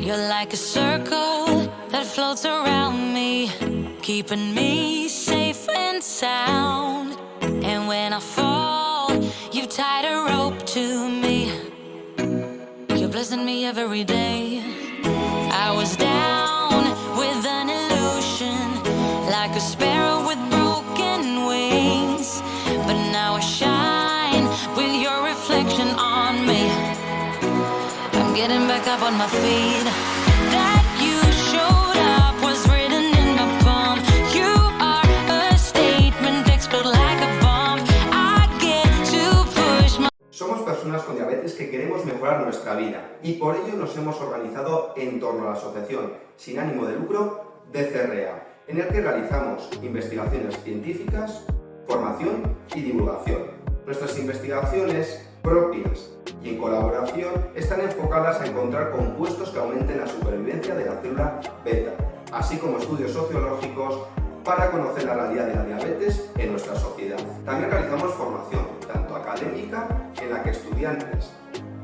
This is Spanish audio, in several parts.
You're like a circle that floats around me, keeping me safe and sound. And when I fall, you tied a rope to me. You're blessing me every day. I was down with an illusion, like a sparrow with broken wings. But now I shine with your reflection on me. I'm getting back up on my feet. That you showed up was written in my palm. You are a statement, explode like a bomb. I get to push my... Somos personas con diabetes que queremos mejorar nuestra vida y por ello nos hemos organizado en torno a la asociación sin ánimo de lucro DCRA, en el que realizamos investigaciones científicas, formación y divulgación. Nuestras investigaciones propias y en colaboración están enfocadas a encontrar compuestos que aumenten la supervivencia de la célula beta, así como estudios sociológicos para conocer la realidad de la diabetes en nuestra sociedad. También realizamos formación, tanto académica, en la que estudiantes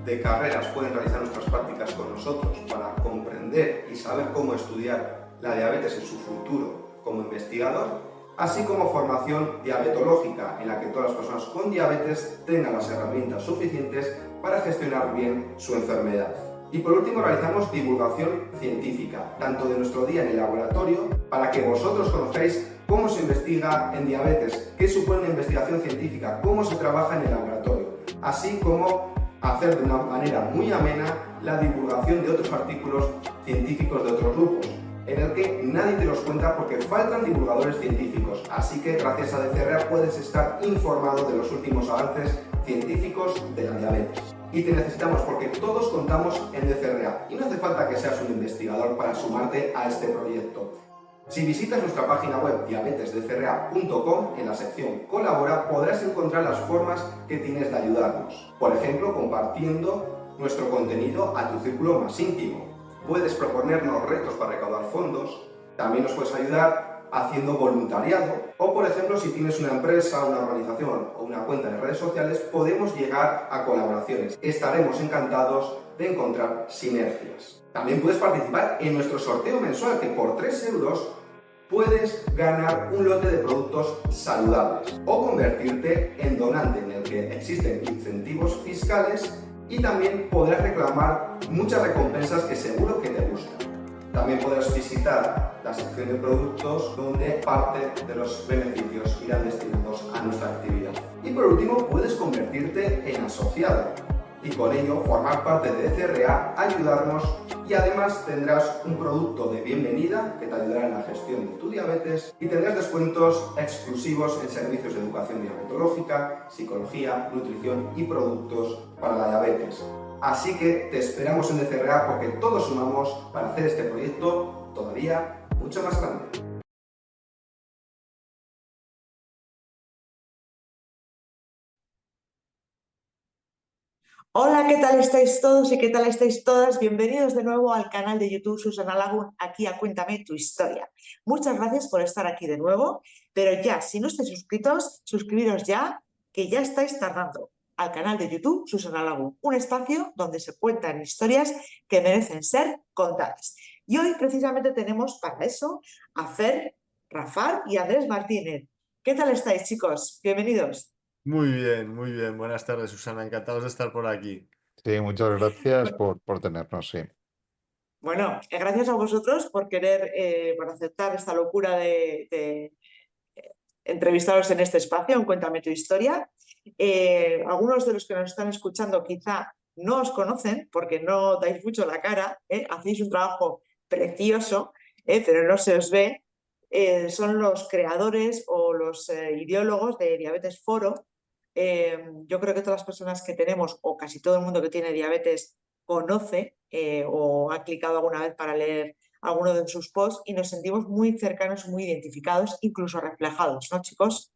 de carreras pueden realizar nuestras prácticas con nosotros para comprender y saber cómo estudiar la diabetes en su futuro como investigador, así como formación diabetológica, en la que todas las personas con diabetes tengan las herramientas suficientes para gestionar bien su enfermedad. Y por último realizamos divulgación científica, tanto de nuestro día en el laboratorio, para que vosotros conozcáis cómo se investiga en diabetes, qué supone una investigación científica, cómo se trabaja en el laboratorio, así como hacer de una manera muy amena la divulgación de otros artículos científicos de otros grupos, en el que nadie te los cuenta porque faltan divulgadores científicos, así que gracias a DCRA puedes estar informado de los últimos avances científicos de la diabetes. Y te necesitamos porque todos contamos en DCRA y no hace falta que seas un investigador para sumarte a este proyecto. Si visitas nuestra página web diabetesdcra.com, en la sección Colabora podrás encontrar las formas que tienes de ayudarnos. Por ejemplo, compartiendo nuestro contenido a tu círculo más íntimo. Puedes proponernos retos para recaudar fondos, también nos puedes ayudar haciendo voluntariado o, por ejemplo, si tienes una empresa, una organización o una cuenta de redes sociales, podemos llegar a colaboraciones. Estaremos encantados de encontrar sinergias. También puedes participar en nuestro sorteo mensual, que por 3 euros puedes ganar un lote de productos saludables o convertirte en donante, en el que existen incentivos fiscales y también podrás reclamar muchas recompensas que seguro que te gustan. También podrás visitar la sección de productos, donde parte de los beneficios irán destinados a nuestra actividad. Y por último, puedes convertirte en asociado y con ello formar parte de DCRA, ayudarnos, y además tendrás un producto de bienvenida que te ayudará en la gestión de tu diabetes y tendrás descuentos exclusivos en servicios de educación diabetológica, psicología, nutrición y productos para la diabetes. Así que te esperamos en DCRA porque todos sumamos para hacer este proyecto todavía mucho más grande. Hola, ¿qué tal estáis todos y qué tal estáis todas? Bienvenidos de nuevo al canal de YouTube Susana Lagún, aquí a Cuéntame tu Historia. Muchas gracias por estar aquí de nuevo, pero ya, si no estáis suscritos, suscribiros ya, que ya estáis tardando. Al canal de YouTube Susana Lagún, un espacio donde se cuentan historias que merecen ser contadas. Y hoy precisamente tenemos para eso a Fer, Rafar y Andrés Martínez. ¿Qué tal estáis, chicos? Bienvenidos. Muy bien, muy bien. Buenas tardes, Susana. Encantados de estar por aquí. Sí, muchas gracias por tenernos, sí. Bueno, gracias a vosotros por querer, por aceptar esta locura de entrevistaros en este espacio, en Cuéntame tu Historia. Algunos de los que nos están escuchando quizá no os conocen porque no dais mucho la cara, hacéis un trabajo precioso, pero no se os ve. Son los creadores o los ideólogos de Diabetes Foro. Yo creo que todas las personas que tenemos, o casi todo el mundo que tiene diabetes, conoce o ha clicado alguna vez para leer alguno de sus posts y nos sentimos muy cercanos, muy identificados, incluso reflejados, ¿no, chicos?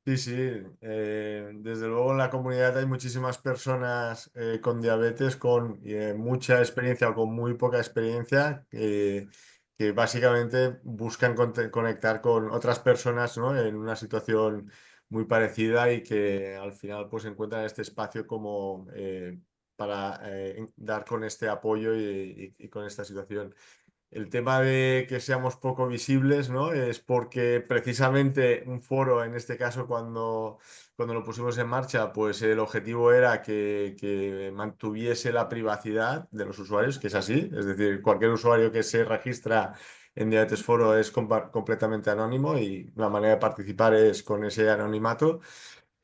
Sí, sí. Desde luego en la comunidad hay muchísimas personas con diabetes, con mucha experiencia o con muy poca experiencia, que básicamente buscan conectar con otras personas, ¿no?, en una situación muy parecida y que al final pues encuentran este espacio como para dar con este apoyo y con esta situación. El tema de que seamos poco visibles, ¿no? Es porque precisamente un foro, en este caso, cuando lo pusimos en marcha, pues el objetivo era que mantuviese la privacidad de los usuarios, que es así. Es decir, cualquier usuario que se registra en Diabetes Foro es completamente anónimo y la manera de participar es con ese anonimato.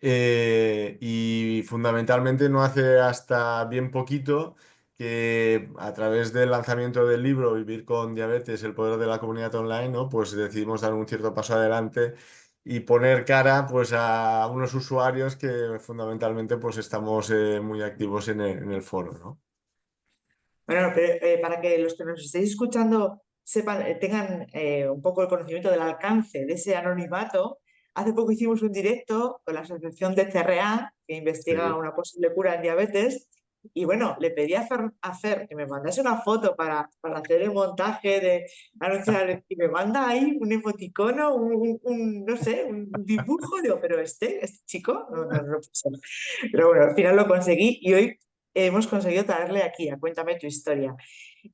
Y fundamentalmente no hace hasta bien poquito que a través del lanzamiento del libro Vivir con Diabetes, el poder de la comunidad online, ¿no? Pues decidimos dar un cierto paso adelante y poner cara pues a unos usuarios que fundamentalmente pues estamos muy activos en el foro, ¿no? Bueno, pero, para que los que nos estéis escuchando sepan, tengan un poco el conocimiento del alcance de ese anonimato, hace poco hicimos un directo con la asociación de CRA, que investiga Sí. una posible cura en diabetes, y bueno, le pedí a Fer que me mandase una foto para hacer el montaje de anunciar, y me manda ahí un emoticono, no sé, un dibujo, digo, pero este chico, no puede ser. Pero bueno, al final lo conseguí y hoy hemos conseguido traerle aquí a Cuéntame tu historia.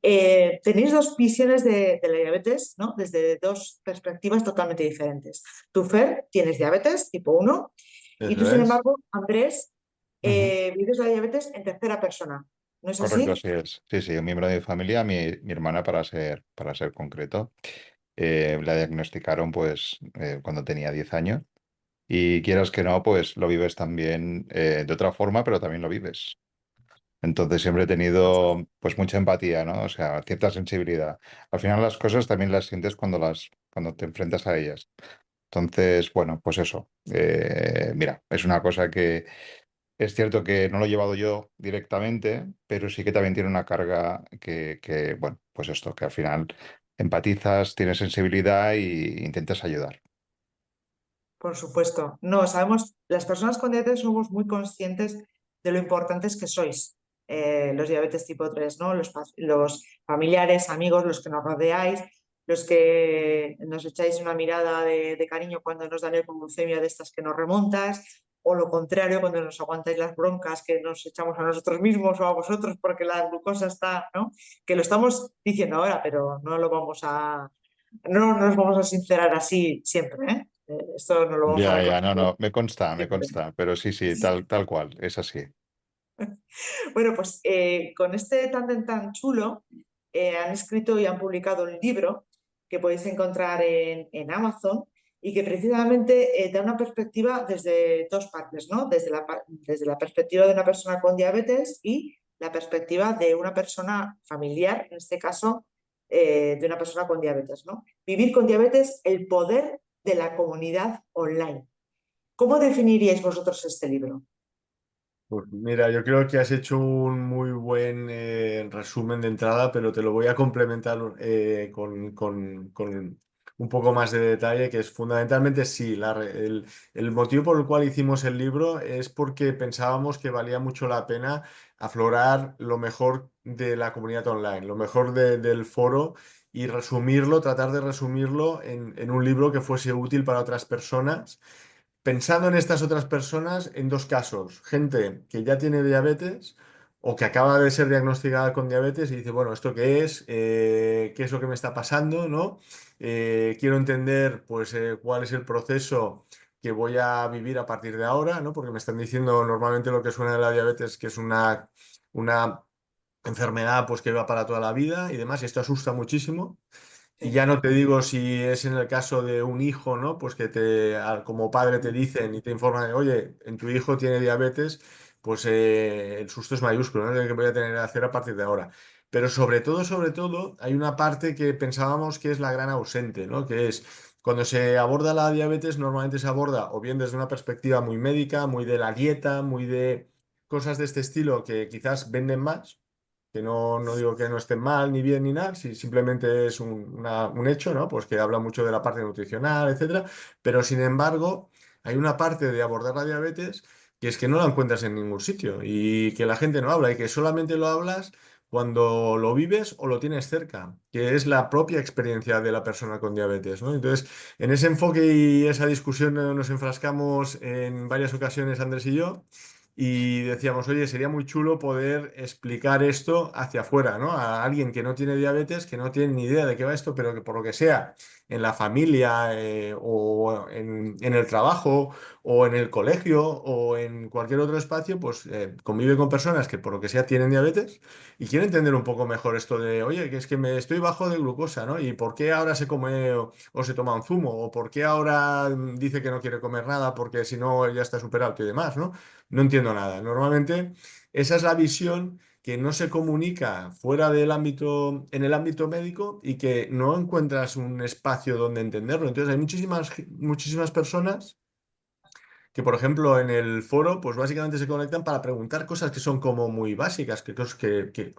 Tenéis dos visiones de la diabetes, ¿no? Desde dos perspectivas totalmente diferentes. Tú, Fer, tienes diabetes tipo 1 y tú, Eso sin es. embargo, Andrés, Ujú. vives la diabetes en tercera persona. ¿No es Correcto, así? así es. Sí, sí, un miembro de mi familia, mi hermana para ser concreto, la diagnosticaron pues cuando tenía 10 años y quieras que no, pues lo vives también de otra forma, pero también lo vives. Entonces siempre he tenido pues mucha empatía, ¿no? O sea, cierta sensibilidad. Al final las cosas también las sientes cuando te enfrentas a ellas. Entonces, bueno, pues eso. Mira, es una cosa que es cierto que no lo he llevado yo directamente, pero sí que también tiene una carga bueno, pues esto, que al final empatizas, tienes sensibilidad y intentas ayudar. Por supuesto. No, sabemos, las personas con diabetes somos muy conscientes de lo importantes que sois, los diabetes tipo 3, ¿no? Los familiares, amigos, los que nos rodeáis, los que nos echáis una mirada de cariño cuando nos dan hipoglucemia de estas que nos remontas, o lo contrario, cuando nos aguantáis las broncas que nos echamos a nosotros mismos o a vosotros porque la glucosa está, ¿no? Que lo estamos diciendo ahora, pero no nos vamos a sincerar así siempre, ¿eh? Esto no lo vamos a Ya, no, reconocer no, me siempre. consta, pero sí, sí, tal cual, es así. Bueno, pues con este tándem tan chulo, han escrito y han publicado un libro que podéis encontrar en Amazon y que precisamente da una perspectiva desde dos partes, ¿no? Desde la perspectiva de una persona con diabetes y la perspectiva de una persona familiar, en este caso, de una persona con diabetes, ¿no? Vivir con diabetes, el poder de la comunidad online. ¿Cómo definiríais vosotros este libro? Pues mira, yo creo que has hecho un muy buen resumen de entrada, pero te lo voy a complementar con un poco más de detalle, que es fundamentalmente sí, el motivo por el cual hicimos el libro es porque pensábamos que valía mucho la pena aflorar lo mejor de la comunidad online, lo mejor del foro y resumirlo, tratar de resumirlo en un libro que fuese útil para otras personas pensando en estas otras personas en dos casos. Gente que ya tiene diabetes o que acaba de ser diagnosticada con diabetes y dice, bueno, ¿esto qué es? ¿Qué es lo que me está pasando? ¿No? Quiero entender, pues, cuál es el proceso que voy a vivir a partir de ahora, ¿no? Porque me están diciendo normalmente lo que suena de la diabetes, que es una enfermedad pues que va para toda la vida y demás, y esto asusta muchísimo. Y Sí. ya no te digo si es en el caso de un hijo, ¿no? Pues que como padre te dicen y te informan de, oye, en tu hijo tiene diabetes, pues el susto es mayúsculo, ¿no? Que voy a tener que hacer a partir de ahora. Pero sobre todo, hay una parte que pensábamos que es la gran ausente, ¿no? Que es cuando se aborda la diabetes, normalmente se aborda o bien desde una perspectiva muy médica, muy de la dieta, muy de cosas de este estilo que quizás venden más que no digo que no estén mal, ni bien, ni nada, si simplemente es un hecho, ¿no? Pues que habla mucho de la parte nutricional, etcétera, pero sin embargo, hay una parte de abordar la diabetes que es que no la encuentras en ningún sitio y que la gente no habla y que solamente lo hablas cuando lo vives o lo tienes cerca, que es la propia experiencia de la persona con diabetes, ¿no? Entonces, en ese enfoque y esa discusión nos enfrascamos en varias ocasiones Andrés y yo. y decíamos, oye, sería muy chulo poder explicar esto hacia afuera, ¿no? A alguien que no tiene diabetes, que no tiene ni idea de qué va esto, pero que por lo que sea, en la familia o en el trabajo o en el colegio o en cualquier otro espacio, pues convive con personas que por lo que sea tienen diabetes y quiere entender un poco mejor esto de, oye, que es que me estoy bajo de glucosa, ¿no? ¿Y por qué ahora se come o se toma un zumo? ¿O por qué ahora dice que no quiere comer nada porque si no ya está superado y demás, ¿no? No entiendo nada. Normalmente esa es la visión que no se comunica fuera del ámbito, en el ámbito médico y que no encuentras un espacio donde entenderlo. Entonces hay muchísimas personas que, por ejemplo, en el foro, pues básicamente se conectan para preguntar cosas que son como muy básicas,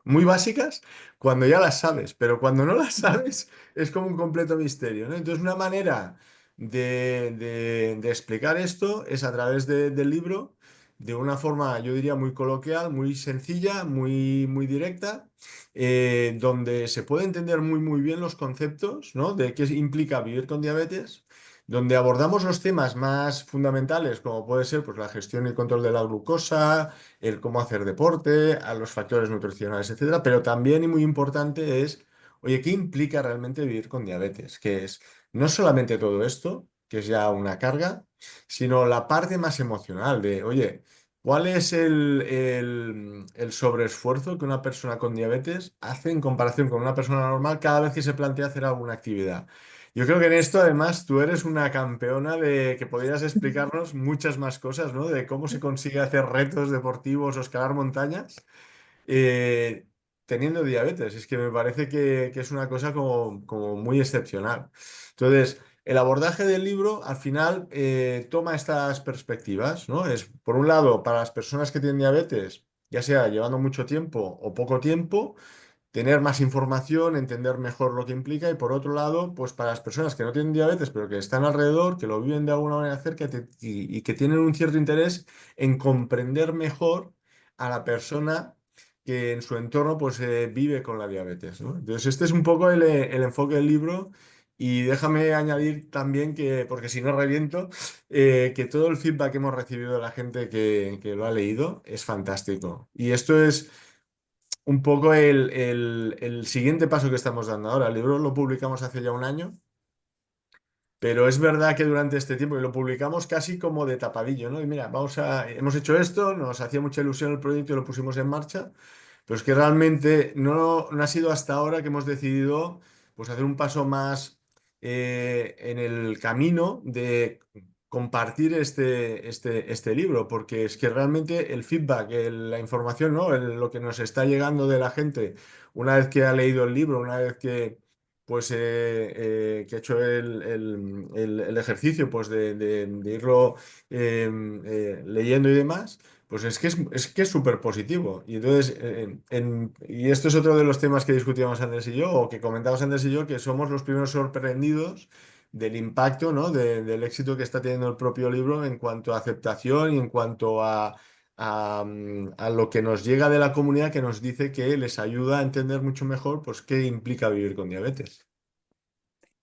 muy básicas cuando ya las sabes, pero cuando no las sabes es como un completo misterio, ¿no? Entonces, una manera de explicar esto es a través del libro, de una forma, yo diría, muy coloquial, muy sencilla, muy directa, donde se puede entender muy bien los conceptos, ¿no? De qué implica vivir con diabetes, donde abordamos los temas más fundamentales, como puede ser pues, la gestión y control de la glucosa, el cómo hacer deporte, a los factores nutricionales, etcétera, pero también y muy importante es, oye, ¿qué implica realmente vivir con diabetes? Que es no solamente todo esto, que es ya una carga, sino la parte más emocional de, oye, ¿cuál es el sobreesfuerzo que una persona con diabetes hace en comparación con una persona normal cada vez que se plantea hacer alguna actividad? Yo creo que en esto, además, tú eres una campeona de que podrías explicarnos muchas más cosas, ¿no? De cómo se consigue hacer retos deportivos o escalar montañas eh, teniendo diabetes. Es que me parece que es una cosa como muy excepcional. Entonces, el abordaje del libro al final toma estas perspectivas, ¿no? Es, por un lado, para las personas que tienen diabetes, ya sea llevando mucho tiempo o poco tiempo, tener más información, entender mejor lo que implica y por otro lado, pues para las personas que no tienen diabetes pero que están alrededor, que lo viven de alguna manera cerca y que tienen un cierto interés en comprender mejor a la persona que en su entorno pues vive con la diabetes, ¿no? Entonces este es un poco el enfoque del libro y déjame añadir también que, porque si no reviento, que todo el feedback que hemos recibido de la gente que lo ha leído es fantástico. Y esto es un poco el siguiente paso que estamos dando ahora. El libro lo publicamos hace ya un año, pero es verdad que durante este tiempo, y lo publicamos casi como de tapadillo, ¿no? Y mira, hemos hecho esto, nos hacía mucha ilusión el proyecto y lo pusimos en marcha, pero es que realmente no ha sido hasta ahora que hemos decidido pues, hacer un paso más en el camino de compartir este libro, porque es que realmente el feedback, la información, ¿no? Lo que nos está llegando de la gente una vez que ha leído el libro, una vez que ha hecho el ejercicio pues de irlo leyendo y demás, pues es que es súper positivo. Y entonces, y esto es otro de los temas que discutíamos Andrés y yo, o que comentábamos Andrés y yo, que somos los primeros sorprendidos del impacto, ¿no? Del éxito que está teniendo el propio libro en cuanto a aceptación y en cuanto a lo que nos llega de la comunidad que nos dice que les ayuda a entender mucho mejor pues, qué implica vivir con diabetes.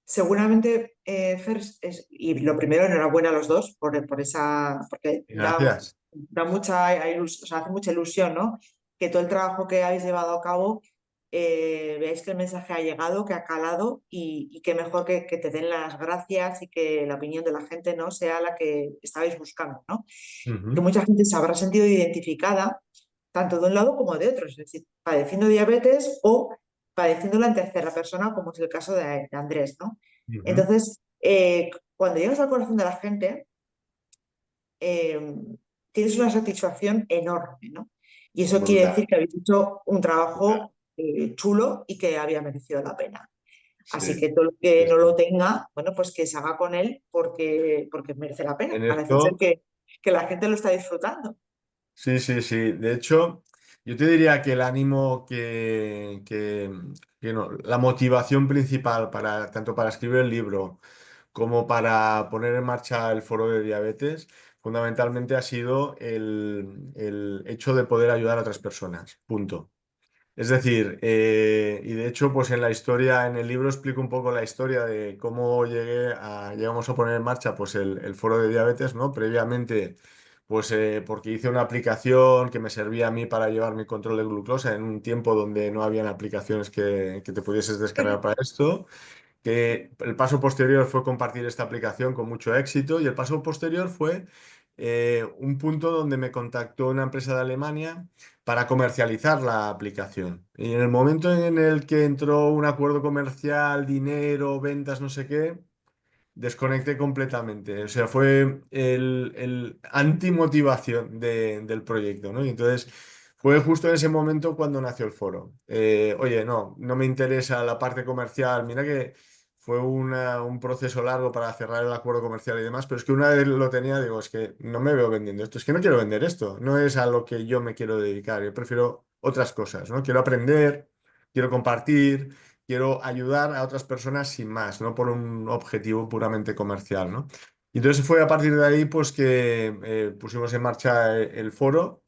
Seguramente, Fer, y lo primero, enhorabuena a los dos porque Gracias. da o sea, hace mucha ilusión, ¿no? Que todo el trabajo que habéis llevado a cabo, veáis que el mensaje ha llegado, que ha calado y que mejor que te den las gracias y que la opinión de la gente no sea la que estabais buscando, ¿no? Que Ujú. mucha gente se habrá sentido identificada tanto de un lado como de otro, es decir, padeciendo diabetes o padeciéndola en tercera persona, como es el caso de Andrés, ¿no? Ujú. Entonces, cuando llegas al corazón de la gente, eh, tienes una satisfacción enorme, ¿no? Y eso quiere decir Brutal. que habéis hecho un trabajo chulo y que había merecido la pena. Así Sí, que todo el que sí, no lo sí. tenga, bueno, pues que se haga con él porque merece la pena. En Parece ser esto, que la gente lo está disfrutando. sí, sí, sí. De hecho, yo te diría que el ánimo que no, la motivación principal para tanto para escribir el libro como para poner en marcha el foro de diabetes, fundamentalmente ha sido el hecho de poder ayudar a otras personas. Punto. Es decir, y de hecho, pues en la historia, en el libro explico un poco la historia de llegamos a poner en marcha pues el foro de diabetes, ¿no? Previamente, pues porque hice una aplicación que me servía a mí para llevar mi control de glucosa en un tiempo donde no habían aplicaciones que te pudieses descargar para esto. Que el paso posterior fue compartir esta aplicación con mucho éxito y el paso posterior fue un punto donde me contactó una empresa de Alemania para comercializar la aplicación. Y en el momento en el que entró un acuerdo comercial, dinero, ventas, no sé qué, desconecté completamente. O sea, fue el antimotivación del proyecto, ¿no? Y entonces fue justo en ese momento cuando nació el foro. Oye, no, no me interesa la parte comercial. Mira que fue un proceso largo para cerrar el acuerdo comercial y demás, pero es que una vez lo tenía, digo, es que no me veo vendiendo esto, es que no quiero vender esto, no es a lo que yo me quiero dedicar, yo prefiero otras cosas, ¿no? Quiero aprender, quiero compartir. Quiero ayudar a otras personas sin más, no por un objetivo puramente comercial, ¿no? Y entonces fue a partir de ahí pues que pusimos en marcha el foro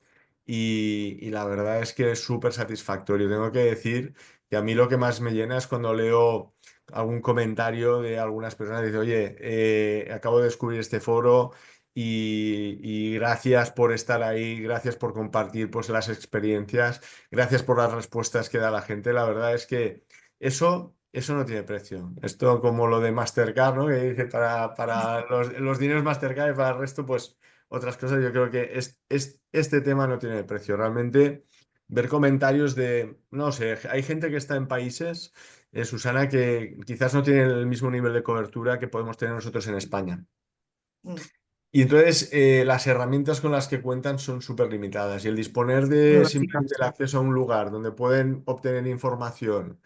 y la verdad es que es súper satisfactorio. Tengo que decir que a mí lo que más me llena es cuando leo algún comentario de algunas personas que dicen, oye, acabo de descubrir este foro y gracias por estar ahí, gracias por compartir pues las experiencias, gracias por las respuestas que da la gente. La verdad es que eso no tiene precio. Esto como lo de Mastercard, ¿no? Que dice para los dineros Mastercard y para el resto, pues otras cosas. Yo creo que este tema no tiene precio. Realmente ver comentarios de, no sé, hay gente que está en países, Susana, que quizás no tienen el mismo nivel de cobertura que podemos tener nosotros en España. Mm, Y entonces las herramientas con las que cuentan son súper limitadas y el disponer muy de simplemente el básicas. acceso a un lugar donde pueden obtener información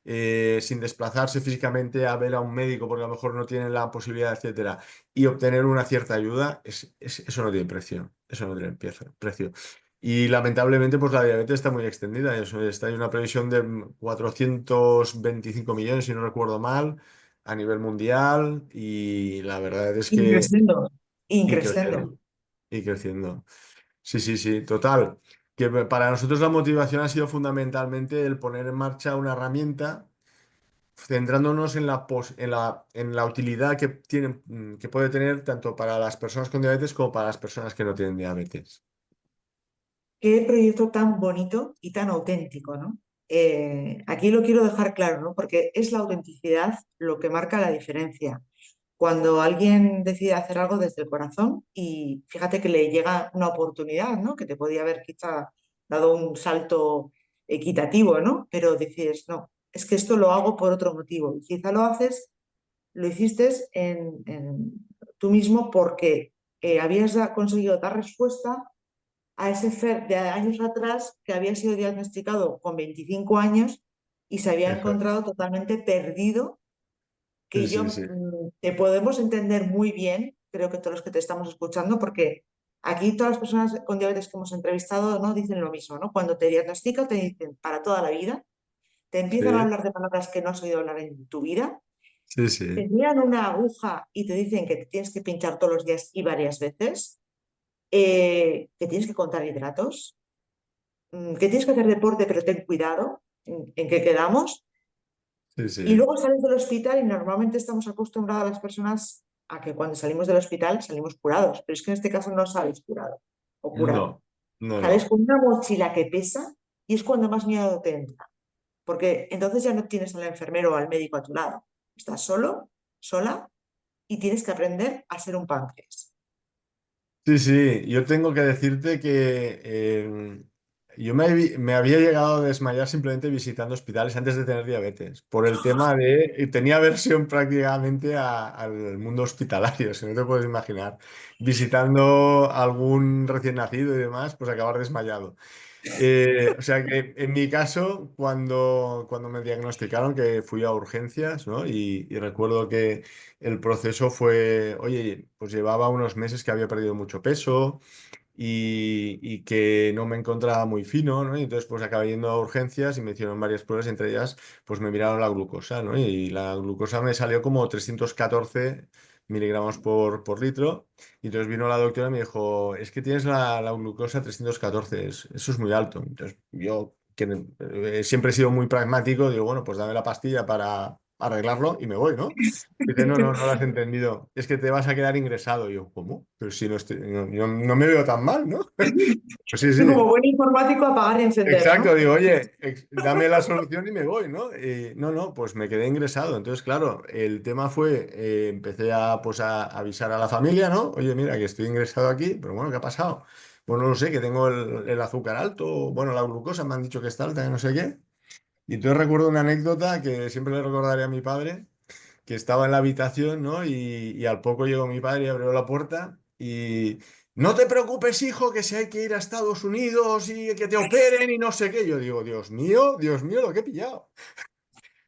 sin desplazarse físicamente a ver a un médico porque a lo mejor no tienen la posibilidad, etcétera, y obtener una cierta ayuda, eso no tiene precio, eso no tiene precio. Y lamentablemente pues la diabetes está muy extendida, hay una previsión de 425 millones, si no recuerdo mal, a nivel mundial y la verdad es que... Increciendo, Y increciendo. creciendo, y creciendo. Sí, sí, sí, total. Que para nosotros la motivación ha sido fundamentalmente el poner en marcha una herramienta centrándonos en la utilidad que tiene, que puede tener tanto para las personas con diabetes como para las personas que no tienen diabetes. Qué proyecto tan bonito y tan auténtico, ¿no? Aquí lo quiero dejar claro, ¿no? Porque es la autenticidad lo que marca la diferencia. Cuando alguien decide hacer algo desde el corazón y fíjate que le llega una oportunidad, ¿no? Que te podía haber quizá dado un salto equitativo, ¿no? Pero decides, no, es que esto lo hago por otro motivo. Y quizá lo hiciste tú mismo porque habías conseguido dar respuesta a ese Fer de años atrás que había sido diagnosticado con 25 años y se había Eso es. encontrado totalmente perdido, Sí, que sí, sí. te podemos entender muy bien, creo que todos los que te estamos escuchando, porque aquí todas las personas con diabetes que hemos entrevistado no dicen lo mismo, ¿no? Cuando te diagnostican te dicen para toda la vida, te empiezan a Sí, hablar de palabras que no has oído hablar en tu vida, sí, te sí. miran una aguja y te dicen que te tienes que pinchar todos los días y varias veces, que tienes que contar hidratos, que tienes que hacer deporte, pero ten cuidado en qué quedamos. Sí, Y sí. luego sales del hospital y normalmente estamos acostumbrados las personas a que cuando salimos del hospital salimos curados, pero es que en este caso no sales curado o curada. No, no, Sales no. con una mochila que pesa y es cuando más miedo te entra, porque entonces ya no tienes al enfermero o al médico a tu lado. Estás solo, sola y tienes que aprender a ser un páncreas. Sí, sí, yo tengo que decirte que yo me había llegado a desmayar simplemente visitando hospitales antes de tener diabetes, por el tema de, y tenía aversión prácticamente al mundo hospitalario, si no te puedes imaginar, visitando algún recién nacido y demás, pues acabar desmayado. O sea que en mi caso, cuando me diagnosticaron que fui a urgencias, ¿no? Y recuerdo que el proceso fue, oye, pues llevaba unos meses que había perdido mucho peso y que no me encontraba muy fino, ¿no? Y entonces pues acabé yendo a urgencias y me hicieron varias pruebas, entre ellas pues me miraron la glucosa, ¿no? Y la glucosa me salió como 314 miligramos por litro. Y entonces vino la doctora y me dijo, es que tienes la glucosa 314, eso es muy alto. Entonces yo, que siempre he sido muy pragmático, digo, bueno, pues dame la pastilla arreglarlo y me voy, ¿no? Dice, no, no, no lo has entendido. Es que te vas a quedar ingresado. Y yo, ¿cómo? Pero si no, no me veo tan mal, ¿no? Pues sí, Tú como sí. buen informático, apagar y encender, Exacto, ¿no? digo, oye, dame la solución y me voy, ¿no? No, no, pues me quedé ingresado. Entonces, claro, el tema fue, empecé pues, a avisar a la familia, ¿no? Oye, mira, que estoy ingresado aquí, pero bueno, ¿qué ha pasado? Pues no lo sé, que tengo el azúcar alto, bueno, la glucosa me han dicho que está alta, que no sé qué. Y entonces recuerdo una anécdota que siempre le recordaré a mi padre, que estaba en la habitación, ¿no? Y al poco llegó mi padre y abrió la puerta y no te preocupes, hijo, que si hay que ir a Estados Unidos y que te operen y no sé qué. Yo digo, Dios mío, lo que he pillado.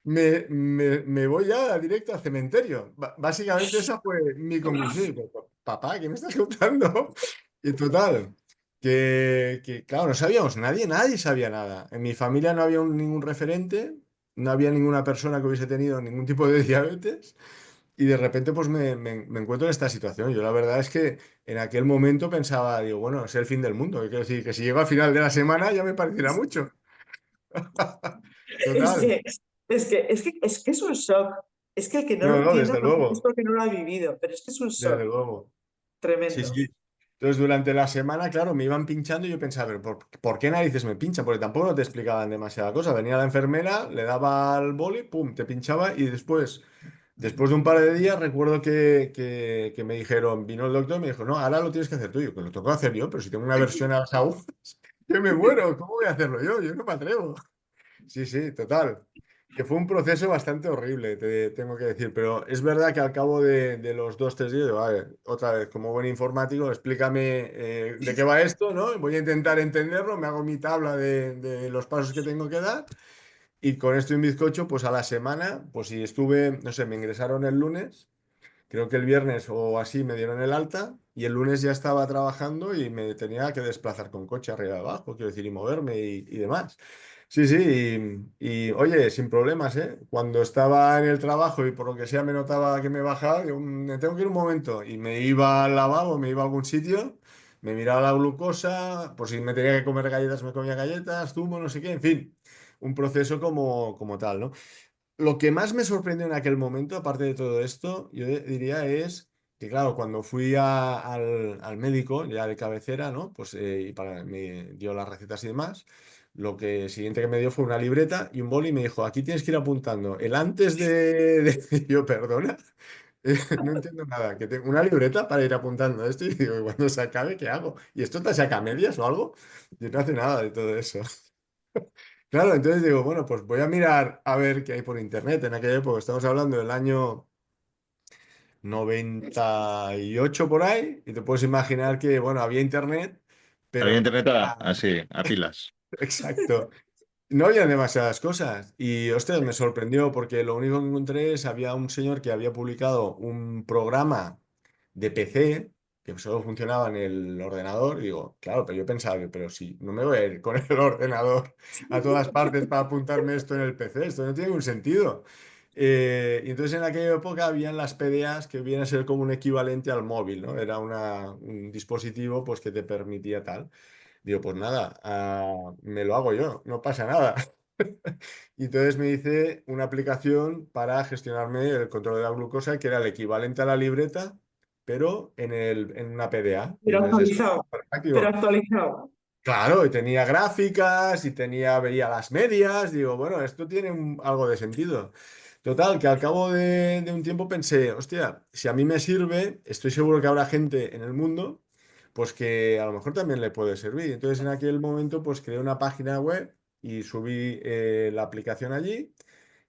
Me voy ya directo al cementerio. Básicamente esa fue mi conclusión. Y digo, papá, ¿qué me estás contando? Y total, claro, no sabíamos, nadie sabía nada. En mi familia no había ningún referente, no había ninguna persona que hubiese tenido ningún tipo de diabetes. Y de repente pues me encuentro en esta situación. Yo la verdad es que en aquel momento pensaba, digo, bueno, es el fin del mundo. Quiero decir, que si llego al final de la semana ya me parecerá mucho. Es Total. que, es que es un shock. Es que el que no lo No, no, entienda desde es luego, porque no lo ha vivido, pero es que es un desde shock luego. Sí, tremendo. sí. Entonces, durante la semana, claro, me iban pinchando y yo pensaba, pero ¿por qué narices me pinchan? Porque tampoco no te explicaban demasiada cosa. Venía la enfermera, le daba al boli, pum, te pinchaba y después de un par de días, recuerdo que me dijeron, vino el doctor y me dijo, no, ahora lo tienes que hacer tú. Yo, que lo tengo que hacer yo, pero si tengo una versión a las agujas, que me muero, ¿cómo voy a hacerlo yo? Yo no me atrevo. Sí, sí, total. Que fue un proceso bastante horrible, te tengo que decir, pero es verdad que al cabo de los 2, 3 días, digo, vale, otra vez, como buen informático, explícame de qué va esto, ¿no? Voy a intentar entenderlo, me hago mi tabla de los pasos que tengo que dar y con esto y un bizcocho, pues a la semana, pues si estuve, no sé, me ingresaron el lunes. Creo que el viernes o así me dieron el alta y el lunes ya estaba trabajando y me tenía que desplazar con coche arriba y abajo, quiero decir, y moverme y demás. Sí, sí, oye, sin problemas, ¿eh? Cuando estaba en el trabajo y por lo que sea me notaba que me bajaba, digo, me tengo que ir un momento y me iba al lavabo, me iba a algún sitio, me miraba la glucosa, por si me tenía que comer galletas, me comía galletas, zumo, no sé qué, en fin, un proceso como tal, ¿no? Lo que más me sorprendió en aquel momento, aparte de todo esto, yo diría es que, claro, cuando fui al médico, ya de cabecera, ¿no? Pues me dio las recetas y demás. Lo que siguiente que me dio fue una libreta y un boli y me dijo, aquí tienes que ir apuntando el antes Yo, perdona, no entiendo nada, que tengo una libreta para ir apuntando esto y digo, cuando se acabe, ¿qué hago? ¿Y esto te saca medias o algo? Yo no hace nada de todo eso. Claro, entonces digo, bueno, pues voy a mirar a ver qué hay por internet. En aquella época estamos hablando del año 98 por ahí, y te puedes imaginar que, bueno, había internet, Había pero no internet era así, a pilas. exacto. No había demasiadas cosas. Y, ostras, me sorprendió porque lo único que encontré es había un señor que había publicado un programa de PC que solo funcionaba en el ordenador. Y digo, claro, pero yo pensaba, pero si no me voy a ir con el ordenador a todas partes para apuntarme esto en el PC, esto no tiene ningún sentido. Y entonces en aquella época habían las PDAs que viene a ser como un equivalente al móvil, ¿no? Era un dispositivo pues, que te permitía tal. Digo, pues nada, me lo hago yo, no pasa nada. Y entonces me hice una aplicación para gestionarme el control de la glucosa, que era el equivalente a la libreta, pero en una PDA. Y Pero entonces eso actualizado, fue pero práctico. actualizado. Claro, y tenía gráficas y veía las medias. Digo, bueno, esto tiene algo de sentido. Total, que al cabo de un tiempo pensé, hostia, si a mí me sirve, estoy seguro que habrá gente en el mundo, pues que a lo mejor también le puede servir. Entonces en aquel momento, pues creé una página web y subí la aplicación allí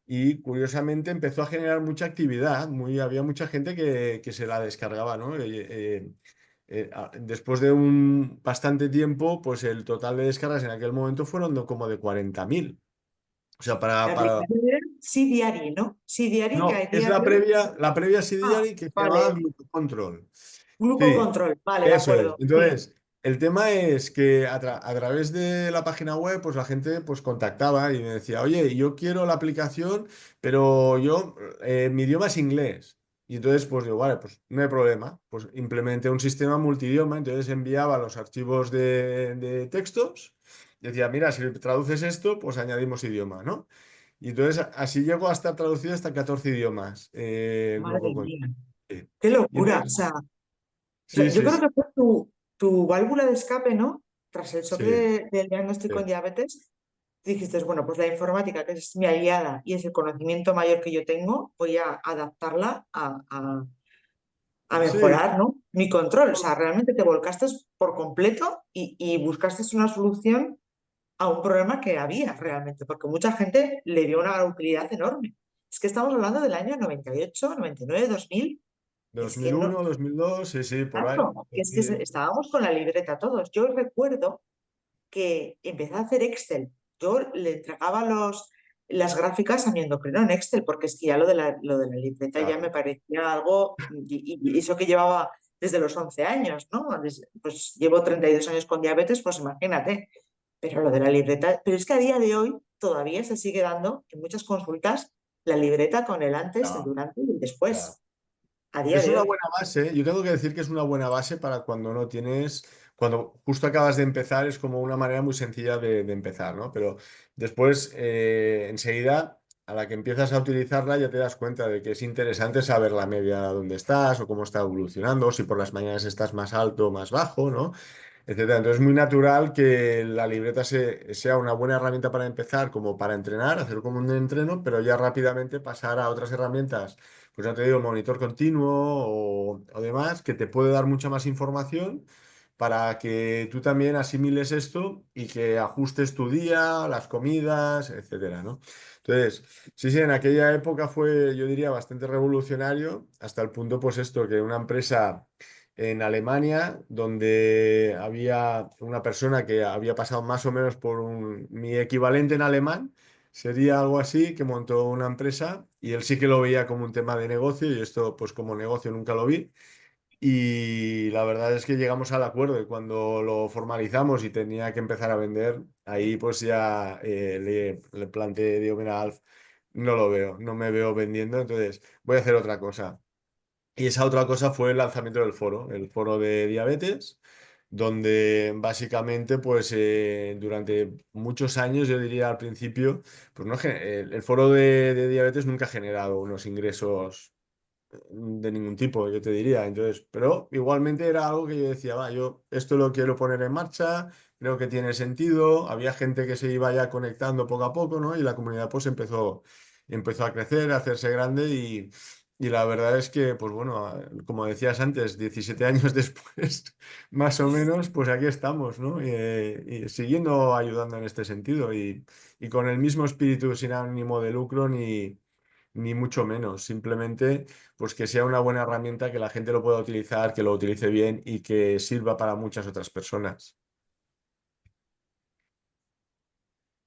y curiosamente empezó a generar mucha actividad. Había mucha gente que se la descargaba, ¿no? Después de un bastante tiempo, pues el total de descargas en aquel momento fueron como de 40.000. O sea, La para... aplicación era Sí Diari, ¿no? Sí Diari, que No, a es día de hoy. la previa Ah, CDiary que se llamaba vale. Glucocontrol. Sí, Glucocontrol, vale, de eso es. acuerdo. Sí. Entonces, el tema es que a través de la página web, pues la gente pues contactaba y me decía, oye, yo quiero la aplicación, pero mi idioma es inglés. Y entonces, pues digo, vale, pues no hay problema. Pues implementé un sistema multidioma, entonces enviaba los archivos de textos, decía, mira, si traduces esto, pues añadimos idioma, ¿no? Y entonces así llegó a estar traducido hasta 14 idiomas, el Madre glucocon. mía, Sí. qué Y locura. O entonces, sea, sí, yo sí, creo sí, que fue tu válvula de escape, ¿no? Tras el shock sí, del diagnóstico en sí. diabetes, dijiste, bueno, pues la informática, que es mi aliada y es el conocimiento mayor que yo tengo, voy a adaptarla a Sí, mejorar, ¿no? Mi control. O sea, realmente te volcaste por completo y buscaste una solución a un problema que había realmente, porque mucha gente le dio una utilidad enorme. Es que estamos hablando del año 98, 99, 2000. Es que no, 2001, 2002, sí, sí, por ahí. claro, que es que estábamos con la libreta todos. Yo recuerdo que empecé a hacer Excel. Yo le entregaba las gráficas a mi endocrino en Excel, porque es que ya lo de la libreta ya me Claro. parecía algo, y eso que llevaba desde los 11 años, ¿no? Pues llevo 32 años con diabetes, pues imagínate. Pero lo de la libreta, pero es que a día de hoy todavía se sigue dando en muchas consultas la libreta con el antes, el Ya, durante y el ya. después, a día Es de una hoy. buena base, yo tengo que decir que es una buena base para cuando no tienes, cuando justo acabas de empezar, es como una manera muy sencilla de empezar, ¿no? Pero después, enseguida, a la que empiezas a utilizarla, ya te das cuenta de que es interesante saber la media donde estás o cómo está evolucionando, si por las mañanas estás más alto o más bajo, ¿no? Etcétera. Entonces es muy natural que la libreta sea una buena herramienta para empezar, como para entrenar, hacer como un entreno, pero ya rápidamente pasar a otras herramientas, pues ya te digo, monitor continuo o demás, que te puede dar mucha más información para que tú también asimiles esto y que ajustes tu día, las comidas, etcétera, ¿no? Entonces, sí, sí, en aquella época fue, yo diría, bastante revolucionario, hasta el punto, pues esto, que una empresa en Alemania, donde había una persona que había pasado más o menos por mi equivalente en alemán, sería algo así, que montó una empresa y él sí que lo veía como un tema de negocio y esto pues como negocio nunca lo vi. Y la verdad es que llegamos al acuerdo y cuando lo formalizamos y tenía que empezar a vender, ahí pues ya le planteé, digo, mira, Alf, no lo veo, no me veo vendiendo, entonces voy a hacer otra cosa. Y esa otra cosa fue el lanzamiento del foro, el foro de diabetes, donde básicamente, pues durante muchos años, yo diría al principio, pues no, el foro de diabetes nunca ha generado unos ingresos de ningún tipo, yo te diría. Entonces, pero igualmente era algo que yo decía, va, yo esto lo quiero poner en marcha, creo que tiene sentido. Había gente que se iba ya conectando poco a poco, ¿no? Y la comunidad pues empezó a crecer, a hacerse grande y la verdad es que, pues bueno, como decías antes, 17 años después, más o menos, pues aquí estamos, ¿no? Y siguiendo ayudando en este sentido y con el mismo espíritu sin ánimo de lucro ni mucho menos, simplemente pues que sea una buena herramienta, que la gente lo pueda utilizar, que lo utilice bien y que sirva para muchas otras personas.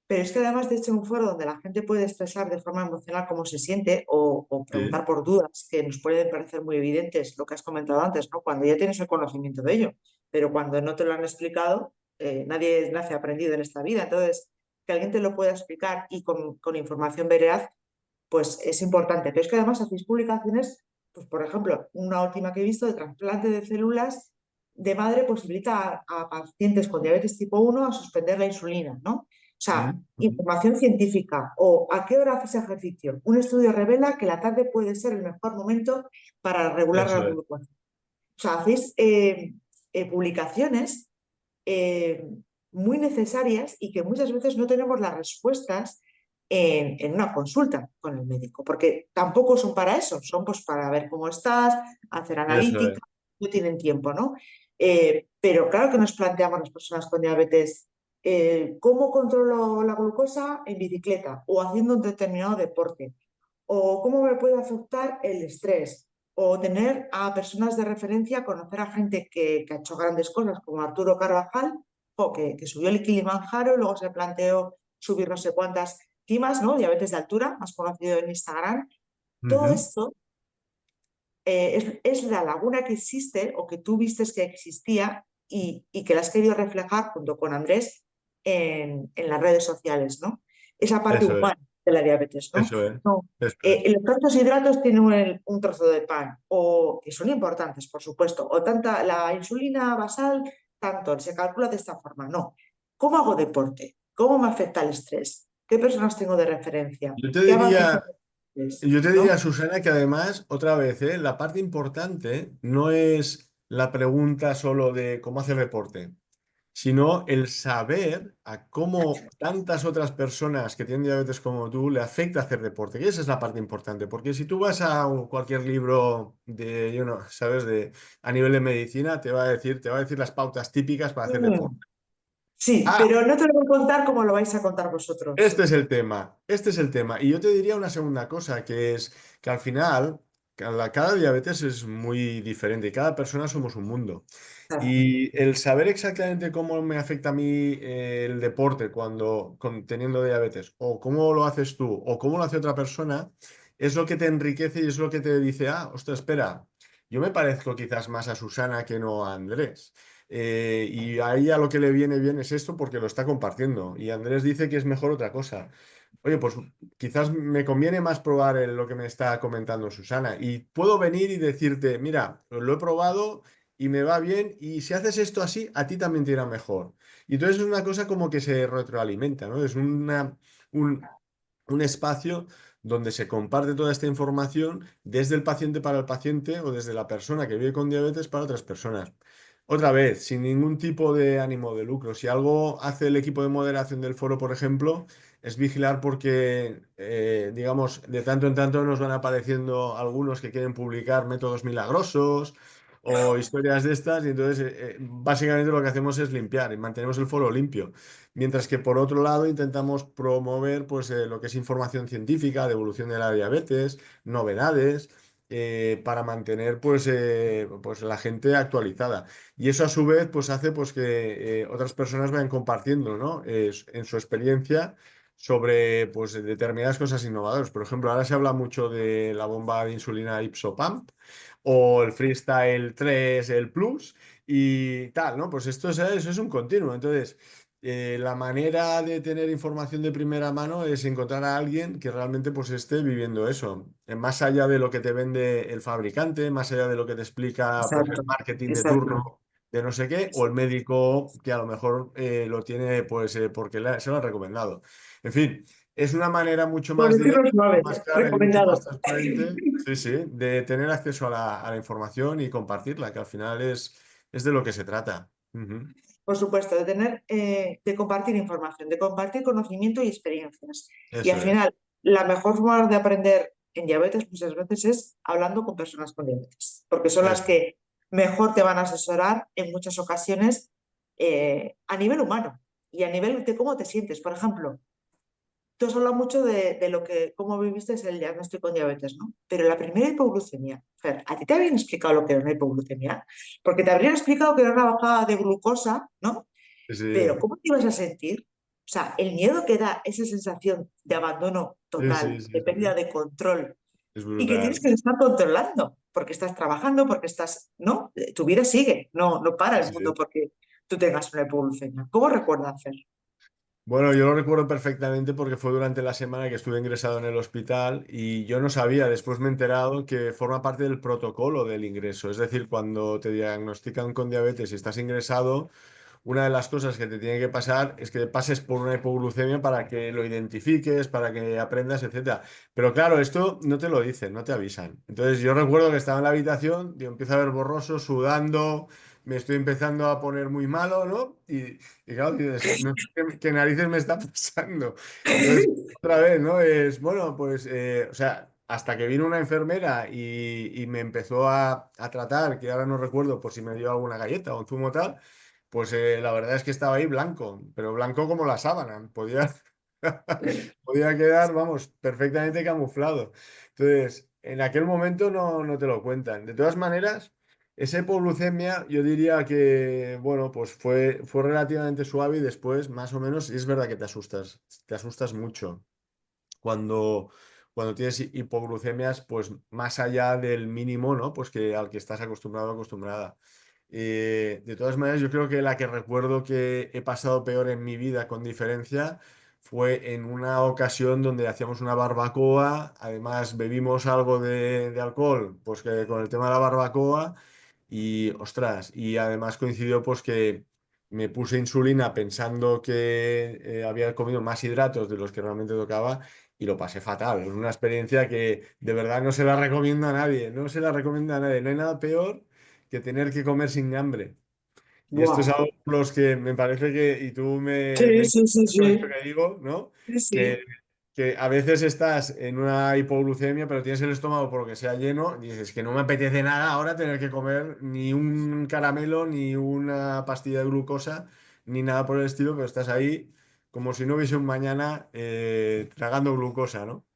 Pero es que además de hecho un foro donde la gente puede expresar de forma emocional cómo se siente o Sí, preguntar por dudas que nos pueden parecer muy evidentes, lo que has comentado antes, ¿no? Cuando ya tienes el conocimiento de ello, pero cuando no te lo han explicado, nadie nace aprendido en esta vida. Entonces, que alguien te lo pueda explicar y con información veraz, pues es importante. Pero es que además hacéis publicaciones, pues por ejemplo, una última que he visto de trasplante de células de madre posibilita a pacientes con diabetes tipo 1 a suspender la insulina, ¿no? O sea, ujú, ujú. información científica o a qué hora haces ejercicio. Un estudio revela que la tarde puede ser el mejor momento para regular la Eso es, glucosa. O sea, hacéis publicaciones eh, muy necesarias y que muchas veces no tenemos las respuestas en una consulta con el médico, porque tampoco son para eso, son pues para ver cómo estás, hacer eso analítica, es, no tienen tiempo, ¿no? Pero claro que nos planteamos las personas con diabetes, ¿cómo controlo la glucosa en bicicleta o haciendo un determinado deporte? ¿O cómo me puede afectar el estrés? O tener a personas de referencia, conocer a gente que ha hecho grandes cosas, como Arturo Carvajal, o que subió el Kilimanjaro y luego se planteó subir no sé cuántas cimas, ¿no? Diabetes de altura, más conocido en Instagram. Todo ujú, esto es la laguna que existe o que tú vistes que existía y que la has querido reflejar junto con Andrés en las redes sociales, ¿no? Esa parte eso es, humana de la diabetes, ¿no? eso es, No, eso es, los tantos hidratos tienen un trozo de pan, o que son importantes, por supuesto, o tanta la insulina basal, tanto, se calcula de esta forma. No. ¿Cómo hago deporte? ¿Cómo me afecta el estrés? ¿Qué personas tengo de referencia? Yo te ¿Qué avances diría, tengo? yo te diría, ¿No? Susana, que además, otra vez, la parte importante no es la pregunta solo de cómo hacer deporte, sino el saber a cómo tantas otras personas que tienen diabetes como tú le afecta hacer deporte, que esa es la parte importante, porque si tú vas a cualquier libro de, ¿sabes? A nivel de medicina, te va a decir las pautas típicas para hacer deporte. Mm. Sí, Ah, pero no te lo voy a contar como lo vais a contar vosotros. este es el tema, este es el tema. Y yo te diría una segunda cosa, que es que al final cada diabetes es muy diferente y cada persona somos un mundo. Claro. Y el saber exactamente cómo me afecta a mí el deporte teniendo diabetes, o cómo lo haces tú, o cómo lo hace otra persona, es lo que te enriquece y es lo que te dice, ah, ostras, espera, yo me parezco quizás más a Susana que no a Andrés. Y a ella lo que le viene bien es esto porque lo está compartiendo. Y Andrés dice que es mejor otra cosa. Oye, pues quizás me conviene más probar lo que me está comentando Susana. Y puedo venir y decirte, mira, lo he probado y me va bien. Y si haces esto así, a ti también te irá mejor. Y entonces es una cosa como que se retroalimenta, ¿no? Es un, un espacio donde se comparte toda esta información desde el paciente para el paciente o desde la persona que vive con diabetes para otras personas. Otra vez, sin ningún tipo de ánimo de lucro. Si algo hace el equipo de moderación del foro, por ejemplo, es vigilar porque, digamos, de tanto en tanto nos van apareciendo algunos que quieren publicar métodos milagrosos o historias de estas y entonces básicamente lo que hacemos es limpiar y mantenemos el foro limpio. Mientras que por otro lado intentamos promover pues, lo que es información científica de evolución de la diabetes, novedades, para mantener pues la gente actualizada. Y eso a su vez pues hace pues que otras personas vayan compartiendo, ¿no? En su experiencia sobre pues determinadas cosas innovadoras. Por ejemplo, ahora se habla mucho de la bomba de insulina Ipsopump o el Freestyle 3, el Plus y tal, ¿no? Pues eso es un continuo. Entonces, la manera de tener información de primera mano es encontrar a alguien que realmente pues esté viviendo eso. Más allá de lo que te vende el fabricante, más allá de lo que te explica pues el Exacto, marketing de exacto. turno de no sé qué, o el médico que a lo mejor lo tiene pues porque se lo ha recomendado. En fin, es una manera mucho Por más directa, decirlo suave, más clara y mucho más recomendado. transparente, sí, sí, de tener acceso a la información y compartirla, que al final es de lo que se trata. Ujú. Por supuesto, de tener, de compartir información, de compartir conocimiento y experiencias. Y al Eso es. final, la mejor forma de aprender en diabetes muchas veces es hablando con personas con diabetes, porque son las Eso. que mejor te van a asesorar en muchas ocasiones a nivel humano y a nivel de cómo te sientes. Por ejemplo, tú has hablado mucho de lo que, cómo viviste el diagnóstico con diabetes, ¿no? Pero la primera hipoglucemia, Fer, ¿a ti te habían explicado lo que era una hipoglucemia? Porque te habrían explicado que era una bajada de glucosa, ¿no? Pero Sí, ¿cómo te ibas a sentir? O sea, el miedo que da esa sensación de abandono sí, sí, total, sí, de pérdida sí. de control Es y que tienes brutal. que estar controlando porque estás trabajando, porque estás, ¿no? Tu vida sigue, no para el mundo Sí. porque tú tengas una hipoglucemia. ¿Cómo recuerdas hacer? Bueno, yo lo recuerdo perfectamente porque fue durante la semana que estuve ingresado en el hospital y yo no sabía, después me he enterado que forma parte del protocolo del ingreso. Es decir, cuando te diagnostican con diabetes y estás ingresado, una de las cosas que te tiene que pasar es que pases por una hipoglucemia para que lo identifiques, para que aprendas, etcétera. Pero claro, esto no te lo dicen, no te avisan. Entonces yo recuerdo que estaba en la habitación, yo empiezo a ver borroso, sudando, me estoy empezando a poner muy malo, ¿no? Y claro, dices, no sé qué narices me está pasando. Entonces, otra vez, ¿no? Es, bueno, pues, o sea, hasta que vino una enfermera y me empezó a tratar, que ahora no recuerdo por si me dio alguna galleta o un zumo tal. Pues la verdad es que estaba ahí blanco, pero blanco como la sábana. Podía quedar, vamos, perfectamente camuflado. Entonces, en aquel momento no te lo cuentan. De todas maneras, esa hipoglucemia yo diría que, bueno, pues fue relativamente suave y después, más o menos, y es verdad que te asustas mucho cuando, cuando tienes hipoglucemias, pues más allá del mínimo, ¿no? Pues que al que estás acostumbrado o acostumbrada. De todas maneras, yo creo que la que recuerdo que he pasado peor en mi vida con diferencia fue en una ocasión donde hacíamos una barbacoa, además bebimos algo de alcohol, pues que con el tema de la barbacoa y ostras, y además coincidió pues que me puse insulina pensando que había comido más hidratos de los que realmente tocaba y lo pasé fatal. Es una experiencia que de verdad no se la recomiendo a nadie, no se la recomiendo a nadie. No hay nada peor que tener que comer sin hambre. Y esto es Buah. algo por los que me parece que, y tú me Sí, sí, sí, entiendes con esto sí. que digo, ¿no? Sí, Que, sí. que a veces estás en una hipoglucemia, pero tienes el estómago por lo que sea lleno, y dices que no me apetece nada ahora tener que comer ni un caramelo, ni una pastilla de glucosa, ni nada por el estilo, pero estás ahí como si no hubiese un mañana tragando glucosa, ¿no?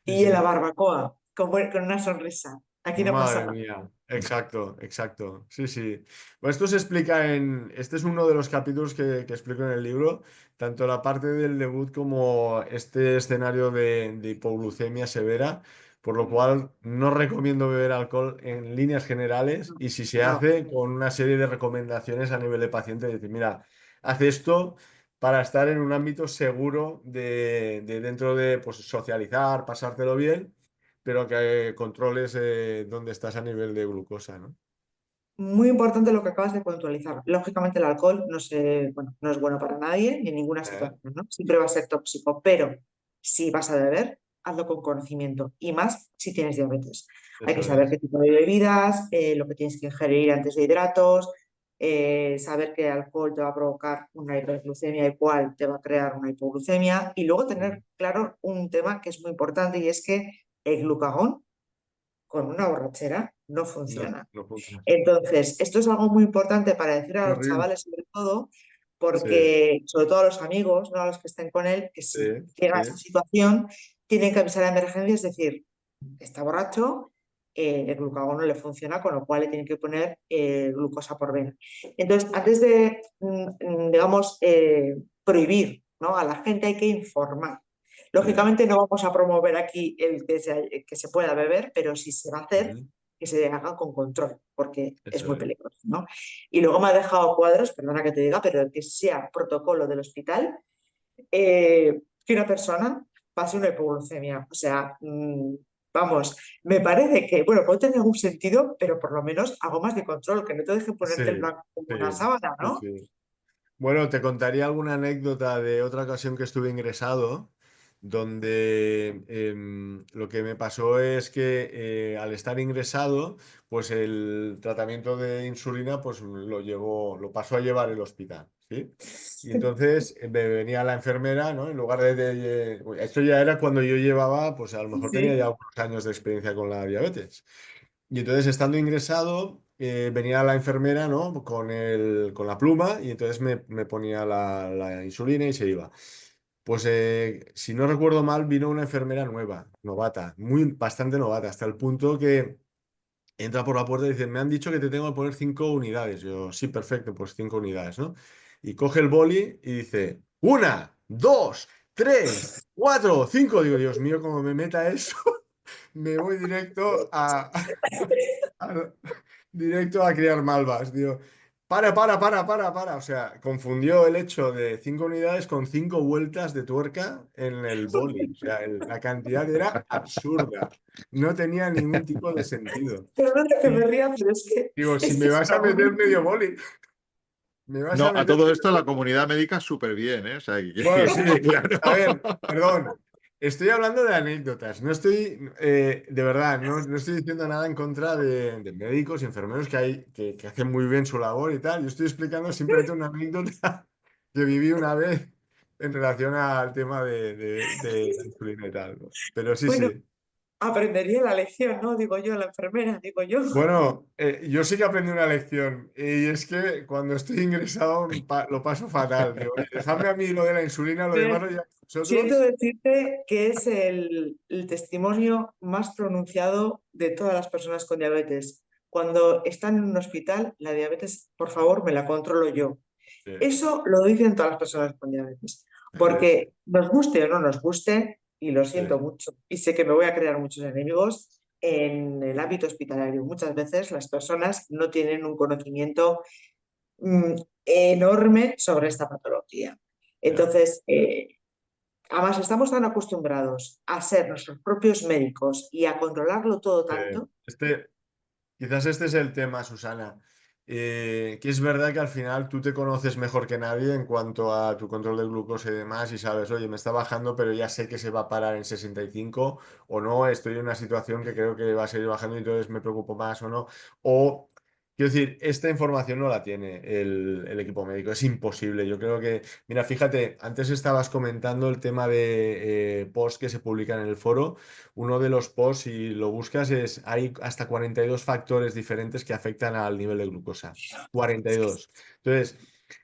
Sí, Y en la sí. barbacoa, con una sonrisa. Aquí no pasa Madre nada. mía, exacto, exacto. Sí, sí. Bueno, esto se explica este es uno de los capítulos que explico en el libro, tanto la parte del debut como este escenario de hipoglucemia severa, por lo cual no recomiendo beber alcohol en líneas generales y si se No. hace con una serie de recomendaciones a nivel de paciente, decir, mira, haz esto para estar en un ámbito seguro de dentro de pues, socializar, pasártelo bien pero que controles dónde estás a nivel de glucosa, ¿no? Muy importante lo que acabas de puntualizar. Lógicamente, el alcohol bueno, no es bueno para nadie ni en ninguna Eh, situación, ¿no? Siempre va a ser tóxico, pero si vas a beber, hazlo con conocimiento y más si tienes diabetes. Hay que Eso saber es. qué tipo de bebidas, lo que tienes que ingerir antes de hidratos, saber que el alcohol te va a provocar una hiperglucemia y cuál te va a crear una hipoglucemia y luego tener claro un tema que es muy importante y es que el glucagón con una borrachera no No, funciona. no funciona. Entonces, esto es algo muy importante para decir Qué a los horrible. chavales, sobre todo, Sí, porque, sobre todo a los amigos, no a los que estén con él, que sí, si llega a esa sí. situación, tienen que avisar a emergencias, es decir, está borracho, el glucagón no le funciona, con lo cual le tienen que poner glucosa por vena. Entonces, antes de, digamos, prohibir, ¿no? A la gente hay que informar. Sí. Lógicamente no vamos a promover aquí que se pueda beber, pero si se va a hacer, Ujú. que se haga con control, porque es Eso muy es. peligroso, ¿no? Y luego me ha dejado cuadros, perdona que te diga, pero que sea protocolo del hospital, que una persona pase una hipoglucemia. O sea, vamos, me parece que, bueno, puede tener algún sentido, pero por lo menos algo más de control, que no te deje ponerte el Sí, blanco como una sí, sábana, sí, ¿no? sí. Bueno, te contaría alguna anécdota de otra ocasión que estuve ingresado, donde lo que me pasó es que al estar ingresado, pues el tratamiento de insulina, pues lo pasó a llevar el hospital, ¿sí? Y entonces me venía la enfermera, ¿no? En lugar esto ya era cuando yo llevaba, pues a lo mejor tenía Sí. ya unos años de experiencia con la diabetes. Y entonces, estando ingresado, venía la enfermera, ¿no? Con la pluma y entonces me ponía la insulina y se iba. Pues, si no recuerdo mal, vino una enfermera nueva, novata, bastante novata, hasta el punto que entra por la puerta y dice, me han dicho que te tengo que poner 5 unidades. Yo, sí, perfecto, pues 5 unidades, ¿no? Y coge el boli y dice, una, dos, tres, cuatro, cinco. Digo, Dios mío, como me meta eso, me voy directo a- directo a criar malvas, tío. Para. O sea, confundió el hecho de 5 unidades con 5 vueltas de tuerca en el boli. O sea, la cantidad era absurda. No tenía ningún tipo de sentido. Perdona que me Y ría, pero digo, si es me que es vas a una meter broma. medio boli, me vas a No, a meter todo medio esto la boli. comunidad médica súper bien, ¿eh? O sea, Bueno, que sí, quede claro. a ver, perdón. Estoy hablando de anécdotas, no estoy, de verdad, no estoy diciendo nada en contra de médicos y enfermeros que hacen muy bien su labor y tal. Yo estoy explicando simplemente una anécdota que viví una vez en relación al tema de la insulina y tal, ¿no? Pero sí, Bueno, sí. aprendería la lección, ¿no? Digo yo, la enfermera, digo yo. Bueno, yo sí que aprendí una lección y es que cuando estoy ingresado lo paso fatal. Digo, "Oye, dejadme a mí lo de la insulina, lo demás lo Bien. lleváis Siento vosotros". decirte que es el testimonio más pronunciado de todas las personas con diabetes. Cuando están en un hospital, la diabetes, por favor, me la controlo yo. Sí, Eso lo dicen todas las personas con diabetes. sí, Porque nos guste o no nos guste, y lo sí, siento mucho, y sé que me voy a crear muchos enemigos en el ámbito hospitalario. Muchas veces las personas no tienen un conocimiento mm, enorme sobre esta patología. ya. Entonces, además, estamos tan acostumbrados a ser nuestros propios médicos y a controlarlo todo tanto. Quizás este es el tema, Susana. que es verdad que al final tú te conoces mejor que nadie en cuanto a tu control de glucosa y demás y sabes, oye, me está bajando, pero ya sé que se va a parar en 65 o no, estoy en una situación que creo que va a seguir bajando y entonces me preocupo más o no. O, quiero decir, esta información no la tiene el equipo médico, es imposible. Yo creo que, mira, fíjate, antes estabas comentando el tema de posts que se publican en el foro. Uno de los posts, si lo buscas, hay hasta 42 factores diferentes que afectan al nivel de glucosa. 42. Entonces,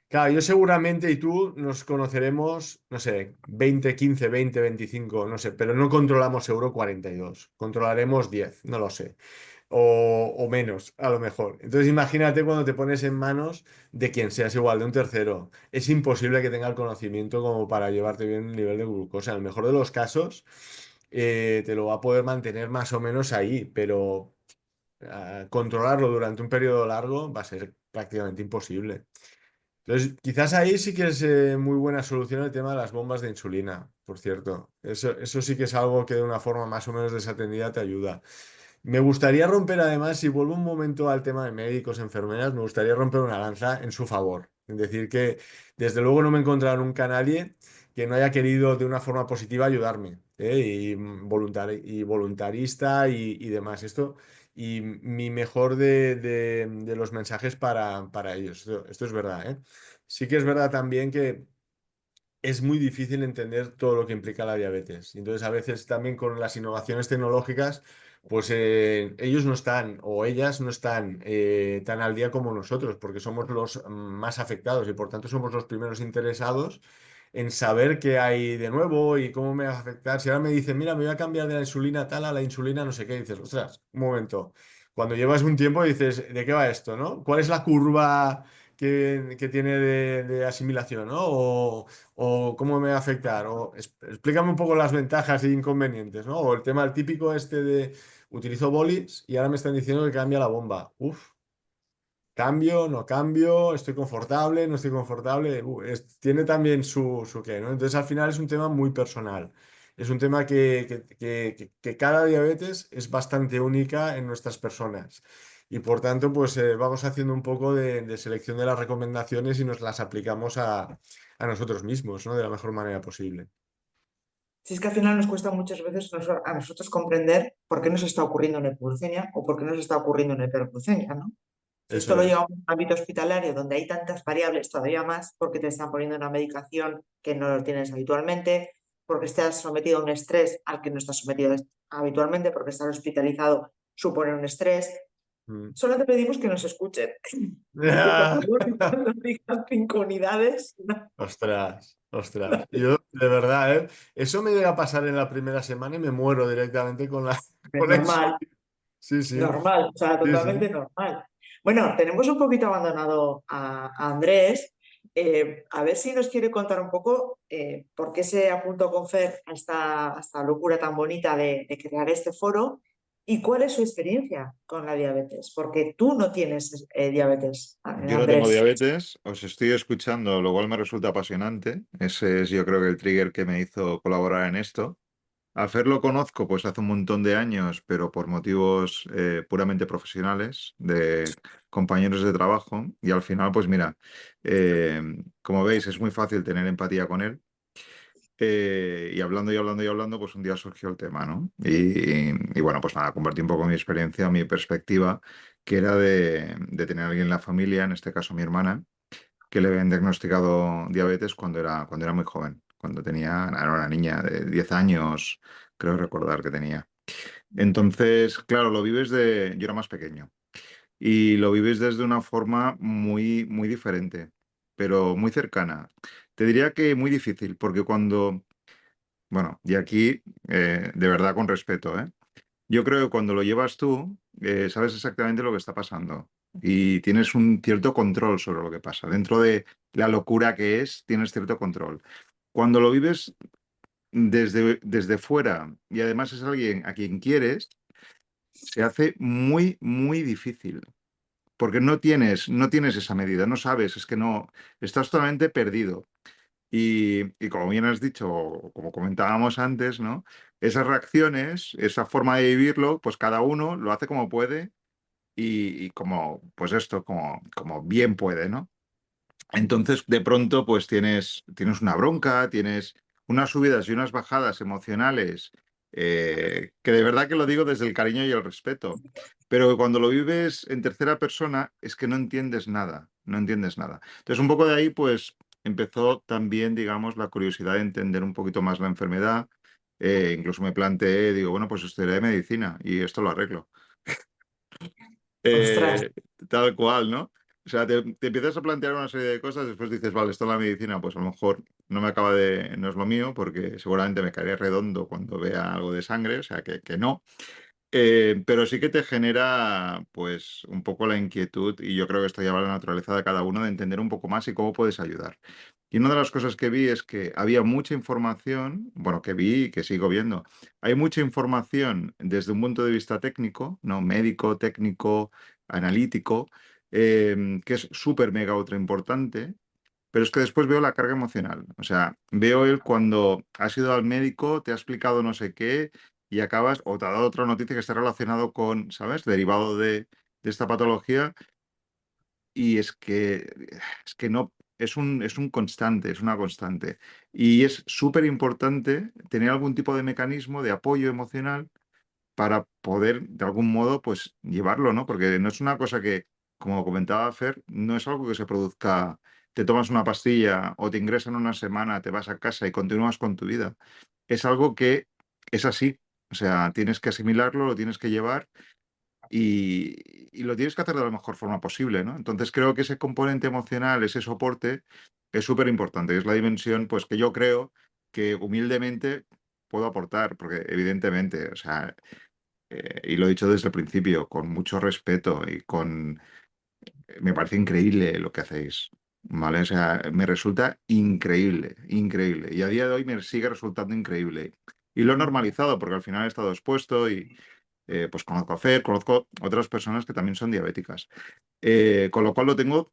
claro, yo seguramente y tú nos conoceremos, no sé, 20, 15, 20, 25, no sé, pero no controlamos seguro 42. Controlaremos 10, no lo sé. O menos, a lo mejor. Entonces, imagínate cuando te pones en manos de quien seas igual, de un tercero. Es imposible que tenga el conocimiento como para llevarte bien el nivel de glucosa. En el mejor de los casos te lo va a poder mantener más o menos ahí, pero controlarlo durante un periodo largo va a ser prácticamente imposible. Entonces, quizás ahí sí que es muy buena solución el tema de las bombas de insulina, por cierto. Eso sí que es algo que de una forma más o menos desatendida te ayuda. Me gustaría romper, además, si vuelvo un momento al tema de médicos, enfermeras, me gustaría romper una lanza en su favor. Es decir, que desde luego no me he encontrado nunca nadie que no haya querido de una forma positiva ayudarme, ¿eh? Y voluntarista y demás. Y mi mejor de los mensajes para ellos. Esto es verdad, ¿eh? Sí que es verdad también que es muy difícil entender todo lo que implica la diabetes. Entonces, a veces también con las innovaciones tecnológicas, pues ellos no están o ellas no están tan al día como nosotros, porque somos los más afectados y por tanto somos los primeros interesados en saber qué hay de nuevo y cómo me va a afectar. Si ahora me dicen, mira, me voy a cambiar de la insulina tal a la insulina no sé qué, dices, ostras, un momento. Cuando llevas un tiempo dices, ¿de qué va esto, no? ¿Cuál es la curva que tiene de asimilación, ¿no? O cómo me va a afectar, o explícame un poco las ventajas e inconvenientes, ¿no? O el tema el típico este de utilizo bolis y ahora me están diciendo que cambia la bomba. Uf, cambio, no cambio, estoy confortable, no estoy confortable. Tiene también su qué, ¿no? Entonces al final es un tema muy personal. Es un tema que cada diabetes es bastante única en nuestras personas. Y por tanto, pues vamos haciendo un poco de selección de las recomendaciones y nos las aplicamos a nosotros mismos, ¿no? De la mejor manera posible. Si es que al final nos cuesta muchas veces a nosotros comprender por qué nos está ocurriendo una hipoglucemia o por qué nos está ocurriendo una hiperglucemia, ¿no? Si esto Eso lo es. llevamos a un ámbito hospitalario donde hay tantas variables todavía más, porque te están poniendo una medicación que no lo tienes habitualmente, porque estás sometido a un estrés al que no estás sometido habitualmente, porque estar hospitalizado supone un estrés. Mm. Solo te pedimos que nos escuchen y que por favor no nos digan cinco unidades. No. Ostras, ostras. Yo, de verdad, ¿eh? Eso me llega a pasar en la primera semana y me muero directamente con la, Es con la normal. insulina. Sí, sí, Normal, o sea, sí, sí. totalmente normal. Bueno, tenemos un poquito abandonado a Andrés. A ver si nos quiere contar un poco por qué se apuntó con Fer a esta locura tan bonita de crear este foro y cuál es su experiencia con la diabetes, porque tú no tienes diabetes, Yo no tengo Andrés. diabetes, os estoy escuchando, lo cual me resulta apasionante. Ese es yo creo que el trigger que me hizo colaborar en esto. A Fer lo conozco pues hace un montón de años, pero por motivos puramente profesionales, de compañeros de trabajo. Y al final, pues mira, eh, como veis, es muy fácil tener empatía con él. Y hablando y hablando y hablando, pues un día surgió el tema, ¿no? Y bueno, pues nada, compartí un poco mi experiencia, mi perspectiva, que era de tener a alguien en la familia, en este caso mi hermana, que le habían diagnosticado diabetes cuando era muy joven, cuando era una niña de 10 años, creo recordar que tenía. Entonces, claro, yo era más pequeño, y lo vives desde una forma muy, muy diferente, pero muy cercana. Te diría que muy difícil, porque bueno, y aquí, de verdad con respeto, ¿eh? Yo creo que cuando lo llevas tú, sabes exactamente lo que está pasando y tienes un cierto control sobre lo que pasa. Dentro de la locura que es, tienes cierto control. Cuando lo vives desde fuera y además es alguien a quien quieres, se hace muy, muy difícil. Porque no tienes esa medida, no sabes, es que no, estás totalmente perdido. Y como bien has dicho, o como comentábamos antes, ¿no? Esas reacciones, esa forma de vivirlo, pues cada uno lo hace como puede y como, pues esto, como bien puede, ¿no? Entonces, de pronto, pues tienes una bronca, tienes unas subidas y unas bajadas emocionales, que de verdad que lo digo desde el cariño y el respeto, pero cuando lo vives en tercera persona es que no entiendes nada, no entiendes nada. Entonces, un poco de ahí, pues empezó también, digamos, la curiosidad de entender un poquito más la enfermedad. Incluso me planteé, digo, bueno, pues estudiaré medicina y esto lo arreglo. Ostras, Eh, Tal cual, ¿no? O sea, te empiezas a plantear una serie de cosas, después dices, vale, esto es la medicina, pues a lo mejor no es lo mío, porque seguramente me caeré redondo cuando vea algo de sangre, o sea, que no. Pero sí que te genera, pues, un poco la inquietud, y yo creo que esto ya va a la naturaleza de cada uno, de entender un poco más y cómo puedes ayudar. Y una de las cosas que vi es que había mucha información, bueno, que vi y que sigo viendo. Hay mucha información desde un punto de vista técnico, ¿no? Médico, técnico, analítico, que es súper mega ultra importante, pero es que después veo la carga emocional. O sea, veo él cuando has ido al médico, te ha explicado no sé qué y acabas, o te ha dado otra noticia que está relacionado con, ¿sabes? Derivado de esta patología. Y es que no, es un constante, es una constante. Y es súper importante tener algún tipo de mecanismo de apoyo emocional para poder, de algún modo, pues llevarlo, ¿no? Porque no es una cosa que, como comentaba Fer, no es algo que se produzca, te tomas una pastilla o te ingresan una semana, te vas a casa y continúas con tu vida. Es algo que es así. O sea, tienes que asimilarlo, lo tienes que llevar y lo tienes que hacer de la mejor forma posible, ¿no? Entonces creo que ese componente emocional, ese soporte, es súper importante. Es la dimensión, pues, que yo creo que humildemente puedo aportar, porque evidentemente, o sea, y lo he dicho desde el principio, con mucho respeto y con... Me parece increíble lo que hacéis, ¿vale? O sea, me resulta increíble, increíble. Y a día de hoy me sigue resultando increíble. Y lo he normalizado porque al final he estado expuesto y pues conozco a Fer, conozco otras personas que también son diabéticas. Con lo cual lo tengo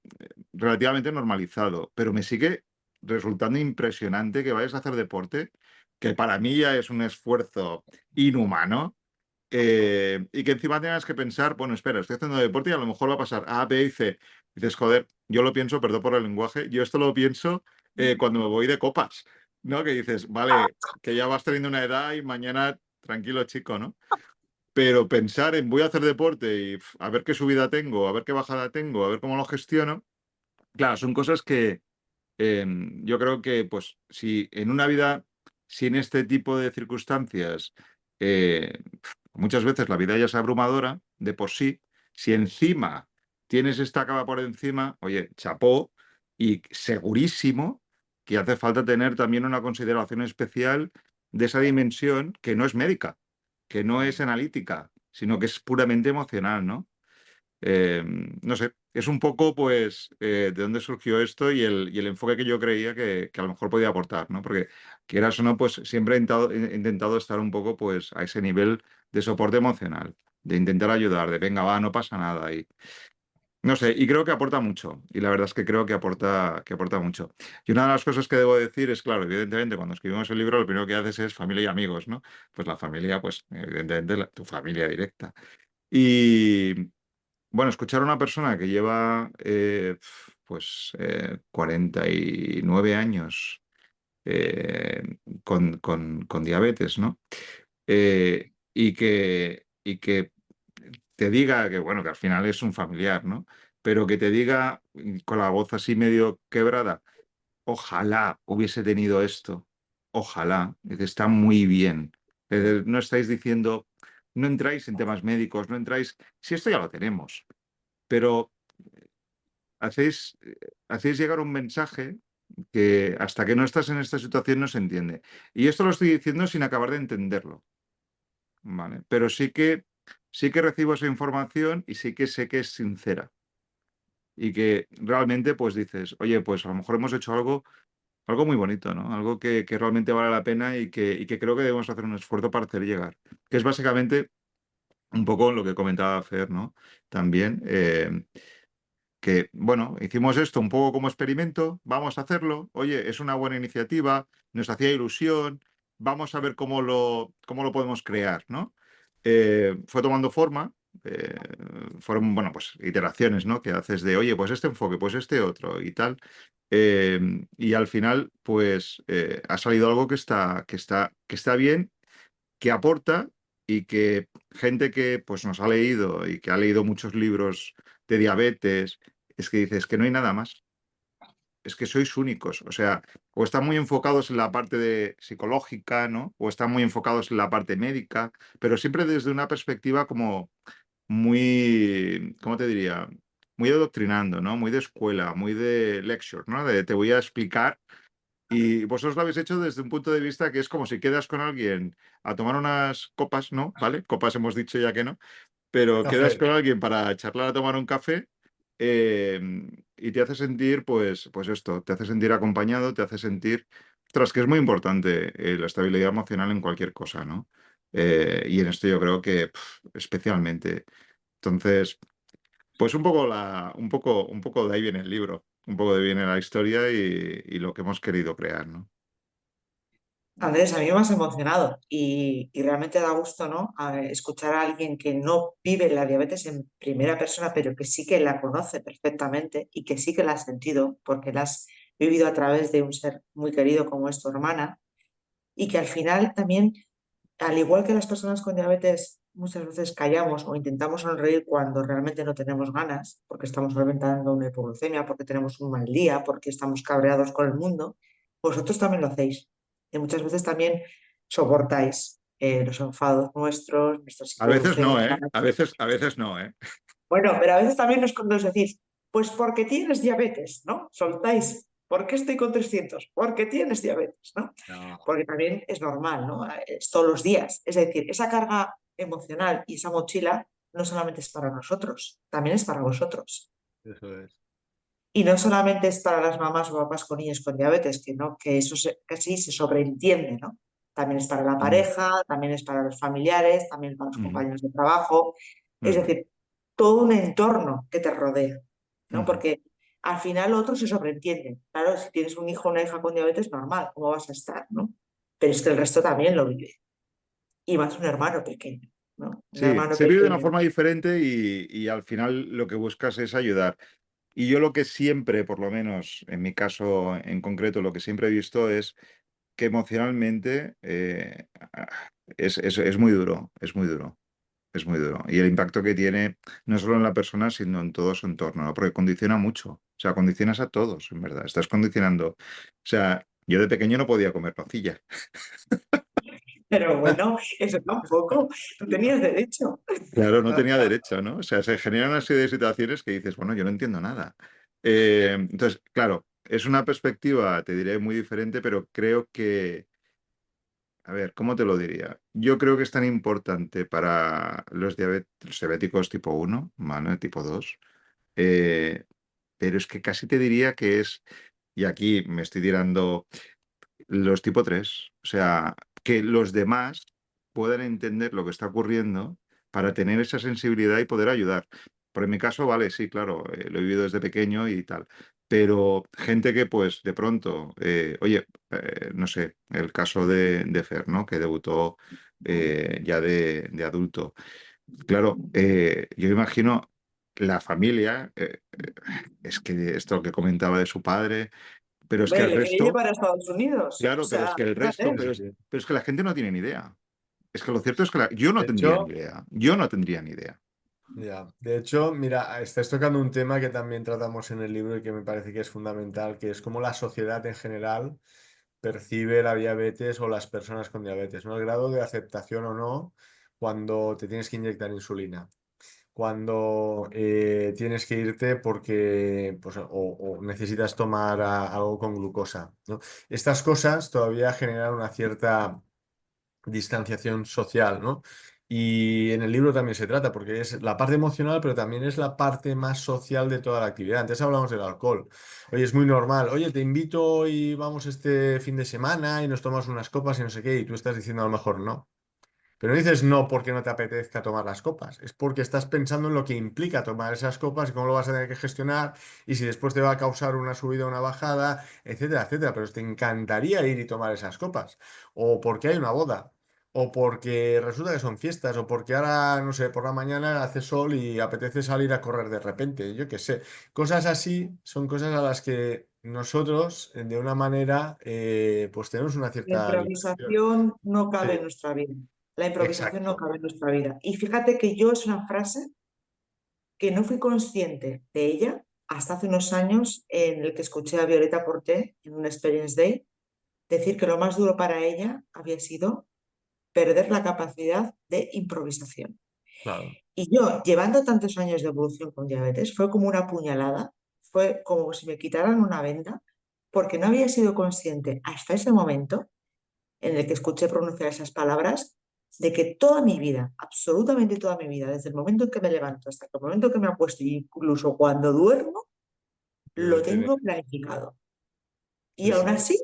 relativamente normalizado, pero me sigue resultando impresionante que vayas a hacer deporte, que para mí ya es un esfuerzo inhumano, y que encima tengas que pensar, bueno, espera, estoy haciendo deporte y a lo mejor va a pasar A, B y C. Dices, joder, yo lo pienso, perdón por el lenguaje, yo esto lo pienso cuando me voy de copas, ¿no? Que dices, vale, que ya vas teniendo una edad y mañana, tranquilo chico, ¿no? Pero pensar en voy a hacer deporte y a ver qué subida tengo, a ver qué bajada tengo, a ver cómo lo gestiono, claro, son cosas que yo creo que, pues, si en una vida, si en este tipo de circunstancias, eh, muchas veces la vida ya es abrumadora de por sí, si encima tienes esta capa por encima, oye, chapó, y segurísimo que hace falta tener también una consideración especial de esa dimensión que no es médica, que no es analítica, sino que es puramente emocional, ¿no? No sé, es un poco pues de dónde surgió esto y el enfoque que yo creía que a lo mejor podía aportar, ¿no? Porque quieras o no, pues siempre he intentado estar un poco pues a ese nivel de soporte emocional, de intentar ayudar, de venga, va, no pasa nada. Y no sé, y creo que aporta mucho. Y la verdad es que creo que aporta mucho. Y una de las cosas que debo decir es, claro, evidentemente, cuando escribimos el libro, lo primero que haces es familia y amigos, ¿no? Pues la familia, pues, evidentemente, tu familia directa. Y, bueno, escuchar a una persona que lleva pues 49 años eh, con diabetes, ¿no? Y que te diga que, bueno, que al final es un familiar, ¿no? Pero que te diga con la voz así medio quebrada, ojalá hubiese tenido esto, ojalá, que está muy bien. No estáis diciendo, no entráis en temas médicos, no entráis, si esto ya lo tenemos, pero hacéis, hacéis llegar un mensaje que hasta que no estás en esta situación no se entiende. Y esto lo estoy diciendo sin acabar de entenderlo, ¿vale? Pero sí que recibo esa información y sí que sé que es sincera. Y que realmente pues dices, oye, pues a lo mejor hemos hecho algo muy bonito, ¿no? Algo que realmente vale la pena y que creo que debemos hacer un esfuerzo para hacer llegar. Que es básicamente un poco lo que comentaba Fer, ¿no? También. Que, bueno, hicimos esto un poco como experimento, vamos a hacerlo, oye, es una buena iniciativa, nos hacía ilusión, vamos a ver cómo lo podemos crear, ¿no? Fue tomando forma eh, fueron, bueno, pues iteraciones, ¿no? Que haces de, oye, pues este enfoque, pues este otro y tal. Y al final, pues ha salido algo que está bien, que aporta y que gente que pues nos ha leído y que ha leído muchos libros de diabetes, es que dices que no hay nada más. Es que sois únicos, o sea, o están muy enfocados en la parte de psicológica, ¿no? O están muy enfocados en la parte médica, pero siempre desde una perspectiva como muy, ¿cómo te diría? Muy adoctrinando, ¿no? Muy de escuela, muy de lecture, ¿no? De te voy a explicar. Y vosotros lo habéis hecho desde un punto de vista que es como si quedas con alguien a tomar unas copas, ¿no? ¿Vale? Copas hemos dicho ya que no, pero quedas Café. con alguien para charlar a tomar un café, eh, y te hace sentir, pues esto, te hace sentir acompañado, te hace sentir, ostras, que es muy importante la estabilidad emocional en cualquier cosa, ¿no? Y en esto yo creo que especialmente. Entonces, pues un poco de ahí viene el libro, un poco de ahí viene la historia y lo que hemos querido crear, ¿no? Andrés, a mí me has emocionado y realmente da gusto, ¿no? Escuchar a alguien que no vive la diabetes en primera persona, pero que sí que la conoce perfectamente y que sí que la has sentido porque la has vivido a través de un ser muy querido como es tu hermana y que al final también, al igual que las personas con diabetes, muchas veces callamos o intentamos sonreír cuando realmente no tenemos ganas, porque estamos solventando una hipoglucemia, porque tenemos un mal día, porque estamos cabreados con el mundo, vosotros también lo hacéis. Y muchas veces también soportáis los enfados nuestros, nuestras A veces no, hipoglucemias. ¿eh? A veces no, ¿eh? Bueno, pero a veces también nos decís, pues porque tienes diabetes, ¿no? Soltáis. ¿Por qué estoy con 300? Porque tienes diabetes, ¿no? No. Porque también es normal, ¿no? Es todos los días. Es decir, esa carga emocional y esa mochila no solamente es para nosotros, también es para vosotros. Eso es. Y no solamente es para las mamás o papás con niños con diabetes, que no, que eso casi se sobreentiende, ¿no? También es para la Mm, pareja, también es para los familiares, también para los ujú, compañeros de trabajo. Es ujú, decir, todo un entorno que te rodea, ¿no? ujú. Porque al final otros se sobreentienden. Claro, si tienes un hijo o una hija con diabetes, normal, ¿cómo vas a estar, no? Pero es que el resto también lo vive. Y más un hermano pequeño, ¿no? Un Sí, hermano se vive de una pequeño. forma diferente y al final lo que buscas es ayudar. Y yo lo que siempre, por lo menos en mi caso en concreto, lo que siempre he visto es que emocionalmente es muy duro, es muy duro. Es muy duro. Y el impacto que tiene no solo en la persona, sino en todo su entorno, ¿no? Porque condiciona mucho. O sea, condicionas a todos, en verdad. Estás condicionando. O sea, yo de pequeño no podía comer nocilla. Pero bueno, eso tampoco. Tú tenías derecho. Claro, no tenía derecho, ¿no? O sea, se generan una serie de situaciones que dices, bueno, yo no entiendo nada. Entonces, claro, es una perspectiva, te diré, muy diferente, pero creo que, a ver, ¿cómo te lo diría? Yo creo que es tan importante para los diabéticos tipo uno, ¿vale? Tipo 2. eh, pero es que casi te diría que es, y aquí me estoy tirando los tipo 3, o sea, que los demás puedan entender lo que está ocurriendo para tener esa sensibilidad y poder ayudar. Por en mi caso, vale, sí, claro, lo he vivido desde pequeño y tal, pero gente que pues de pronto, oye, no sé, el caso de Fer, ¿no? Que debutó ya de adulto. Claro, yo imagino la familia, es que esto que comentaba de su padre, pero es que Ve, el le quería resto, llevar a Estados Unidos. O claro, pero es sea, que el resto, fíjate. Sí, sí. pero es que la gente no tiene ni idea. Es que lo cierto es que yo no De tendría ni hecho, idea. Yo no tendría ni idea. ya. De hecho, mira, estás tocando un tema que también tratamos en el libro y que me parece que es fundamental, que es cómo la sociedad en general percibe la diabetes o las personas con diabetes, ¿no? El grado de aceptación o no cuando te tienes que inyectar insulina, cuando tienes que irte porque pues, o necesitas tomar algo con glucosa, ¿no? Estas cosas todavía generan una cierta distanciación social, ¿no? Y en el libro también se trata, porque es la parte emocional, pero también es la parte más social de toda la actividad. Antes hablamos del alcohol. Oye, es muy normal. Oye, te invito y vamos este fin de semana y nos tomamos unas copas y no sé qué, y tú estás diciendo a lo mejor no. Pero no dices no porque no te apetezca tomar las copas, es porque estás pensando en lo que implica tomar esas copas y cómo lo vas a tener que gestionar y si después te va a causar una subida o una bajada, etcétera, etcétera. Pero te encantaría ir y tomar esas copas. O porque hay una boda. o porque resulta que son fiestas, o porque ahora, no sé, por la mañana hace sol y apetece salir a correr de repente, yo qué sé. Cosas así son cosas a las que nosotros, de una manera, pues tenemos una La cierta limitación. improvisación no cabe en Sí, nuestra vida. La improvisación no exacto. cabe en nuestra vida. Y fíjate que yo es una frase que no fui consciente de ella hasta hace unos años en el que escuché a Violeta Porté en un Experience Day decir que lo más duro para ella había sido perder la capacidad de improvisación. Claro, Y yo, llevando tantos años de evolución con diabetes, fue como una puñalada, fue como si me quitaran una venda, porque no había sido consciente hasta ese momento en el que escuché pronunciar esas palabras, de que toda mi vida, absolutamente toda mi vida, desde el momento en que me levanto hasta el momento en que me acuesto, incluso cuando duermo, lo lo tiene. tengo planificado. Y Sí, aún sí, así,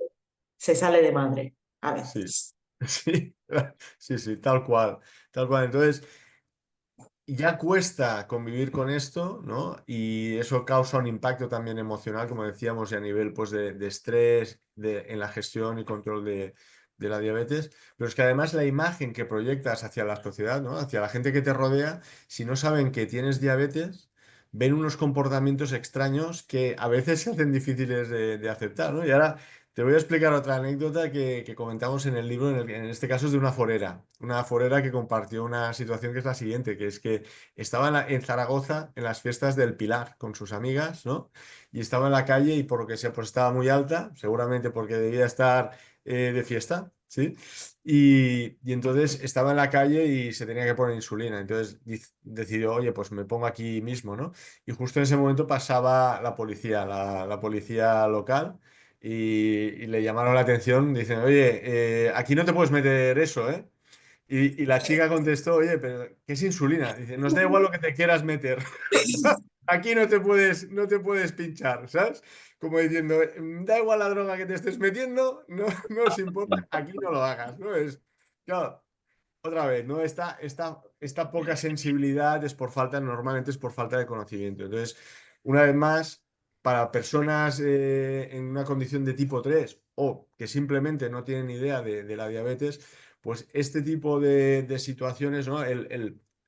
se sale de madre a sí, veces. sí, sí, sí, tal cual, tal cual. Entonces, ya cuesta convivir con esto, ¿no? Y eso causa un impacto también emocional, como decíamos, y a nivel pues, de estrés en la gestión y control de la diabetes. Pero es que además la imagen que proyectas hacia la sociedad, ¿no? Hacia la gente que te rodea, si no saben que tienes diabetes, ven unos comportamientos extraños que a veces se hacen difíciles de aceptar, ¿no? Y ahora te voy a explicar otra anécdota que comentamos en el libro, en este caso es de una forera que compartió una situación que es la siguiente, que es que estaba en Zaragoza en las fiestas del Pilar con sus amigas, ¿no? Y estaba en la calle y por lo que sea, pues estaba muy alta, seguramente porque debía estar de fiesta, ¿sí? Y entonces estaba en la calle y se tenía que poner insulina, entonces decidió, oye, pues me pongo aquí mismo, ¿no? Y justo en ese momento pasaba la policía, la policía local y le llamaron la atención, dicen, oye, aquí no te puedes meter eso, ¿eh? Y la chica contestó, oye, pero ¿qué es insulina? Dice, nos da igual lo que te quieras meter. Aquí no te puedes pinchar, ¿sabes? Como diciendo, da igual la droga que te estés metiendo, no, no os importa, aquí no lo hagas, ¿no? Claro, otra vez, ¿no? Esta poca sensibilidad es por falta, normalmente es por falta de conocimiento. Entonces, una vez más, para personas en una condición de tipo 3 o que simplemente no tienen idea de la diabetes, pues este tipo de situaciones, ¿no?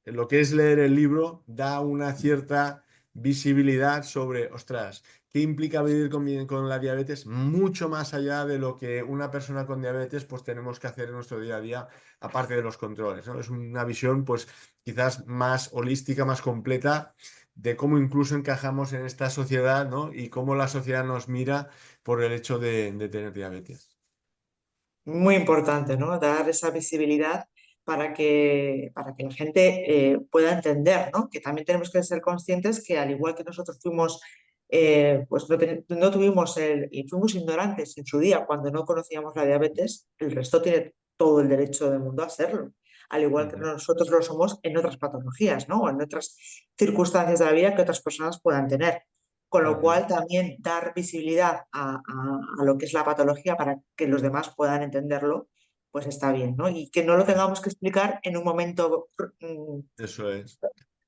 Lo que es leer el libro da una cierta visibilidad sobre, ostras, ¿qué implica vivir con la diabetes? Mucho más allá de lo que una persona con diabetes pues tenemos que hacer en nuestro día a día aparte de los controles, ¿no? Es una visión, pues, quizás más holística, más completa de cómo incluso encajamos en esta sociedad, ¿no? Y cómo la sociedad nos mira por el hecho de tener diabetes. Muy importante, ¿no? Dar esa visibilidad para que la gente pueda entender, ¿no? Que también tenemos que ser conscientes que al igual que nosotros fuimos, pues no tuvimos y fuimos ignorantes en su día cuando no conocíamos la diabetes, el resto tiene todo el derecho del mundo a serlo, al igual que Ujú. nosotros lo somos en otras patologías, ¿no? O en otras circunstancias de la vida que otras personas puedan tener. Con lo Ujú. cual, también dar visibilidad a lo que es la patología para que los demás puedan entenderlo, pues está bien, ¿no? Y que no lo tengamos que explicar en un momento Eso es.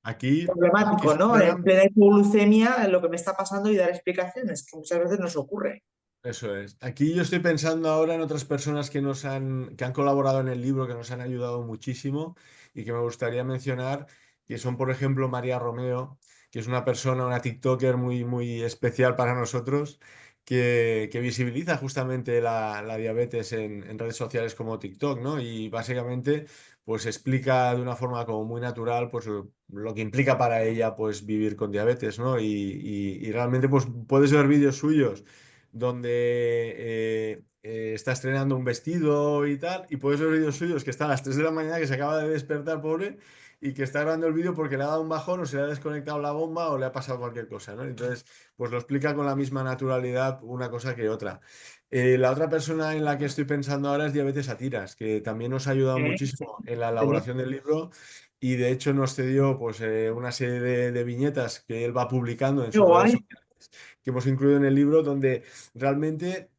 Aquí problemático, es ¿no? una En gran. plena hipoglucemia, lo que me está pasando y dar explicaciones, que muchas veces nos ocurre. Eso es. Aquí yo estoy pensando ahora en otras personas que han colaborado en el libro, que nos han ayudado muchísimo y que me gustaría mencionar, que son, por ejemplo, María Romeo, que es una persona, una TikToker muy, muy especial para nosotros, que visibiliza justamente la diabetes en redes sociales como TikTok, ¿no? Y básicamente, pues explica de una forma como muy natural, pues lo que implica para ella, pues vivir con diabetes, ¿no? Y realmente, pues puedes ver vídeos suyos donde está estrenando un vestido y tal, y puedes ver vídeos suyos que está a las 3 de la mañana, que se acaba de despertar, pobre, y que está grabando el vídeo porque le ha dado un bajón o se le ha desconectado la bomba o le ha pasado cualquier cosa, ¿no? Entonces, pues lo explica con la misma naturalidad una cosa que otra. La otra persona en la que estoy pensando ahora es Diabetes a Tiras, que también nos ha ayudado Sí, muchísimo en la sí. elaboración del libro y de hecho nos cedió pues, una serie de viñetas que él va publicando en Qué sus redes guay. sociales que hemos incluido en el libro, donde realmente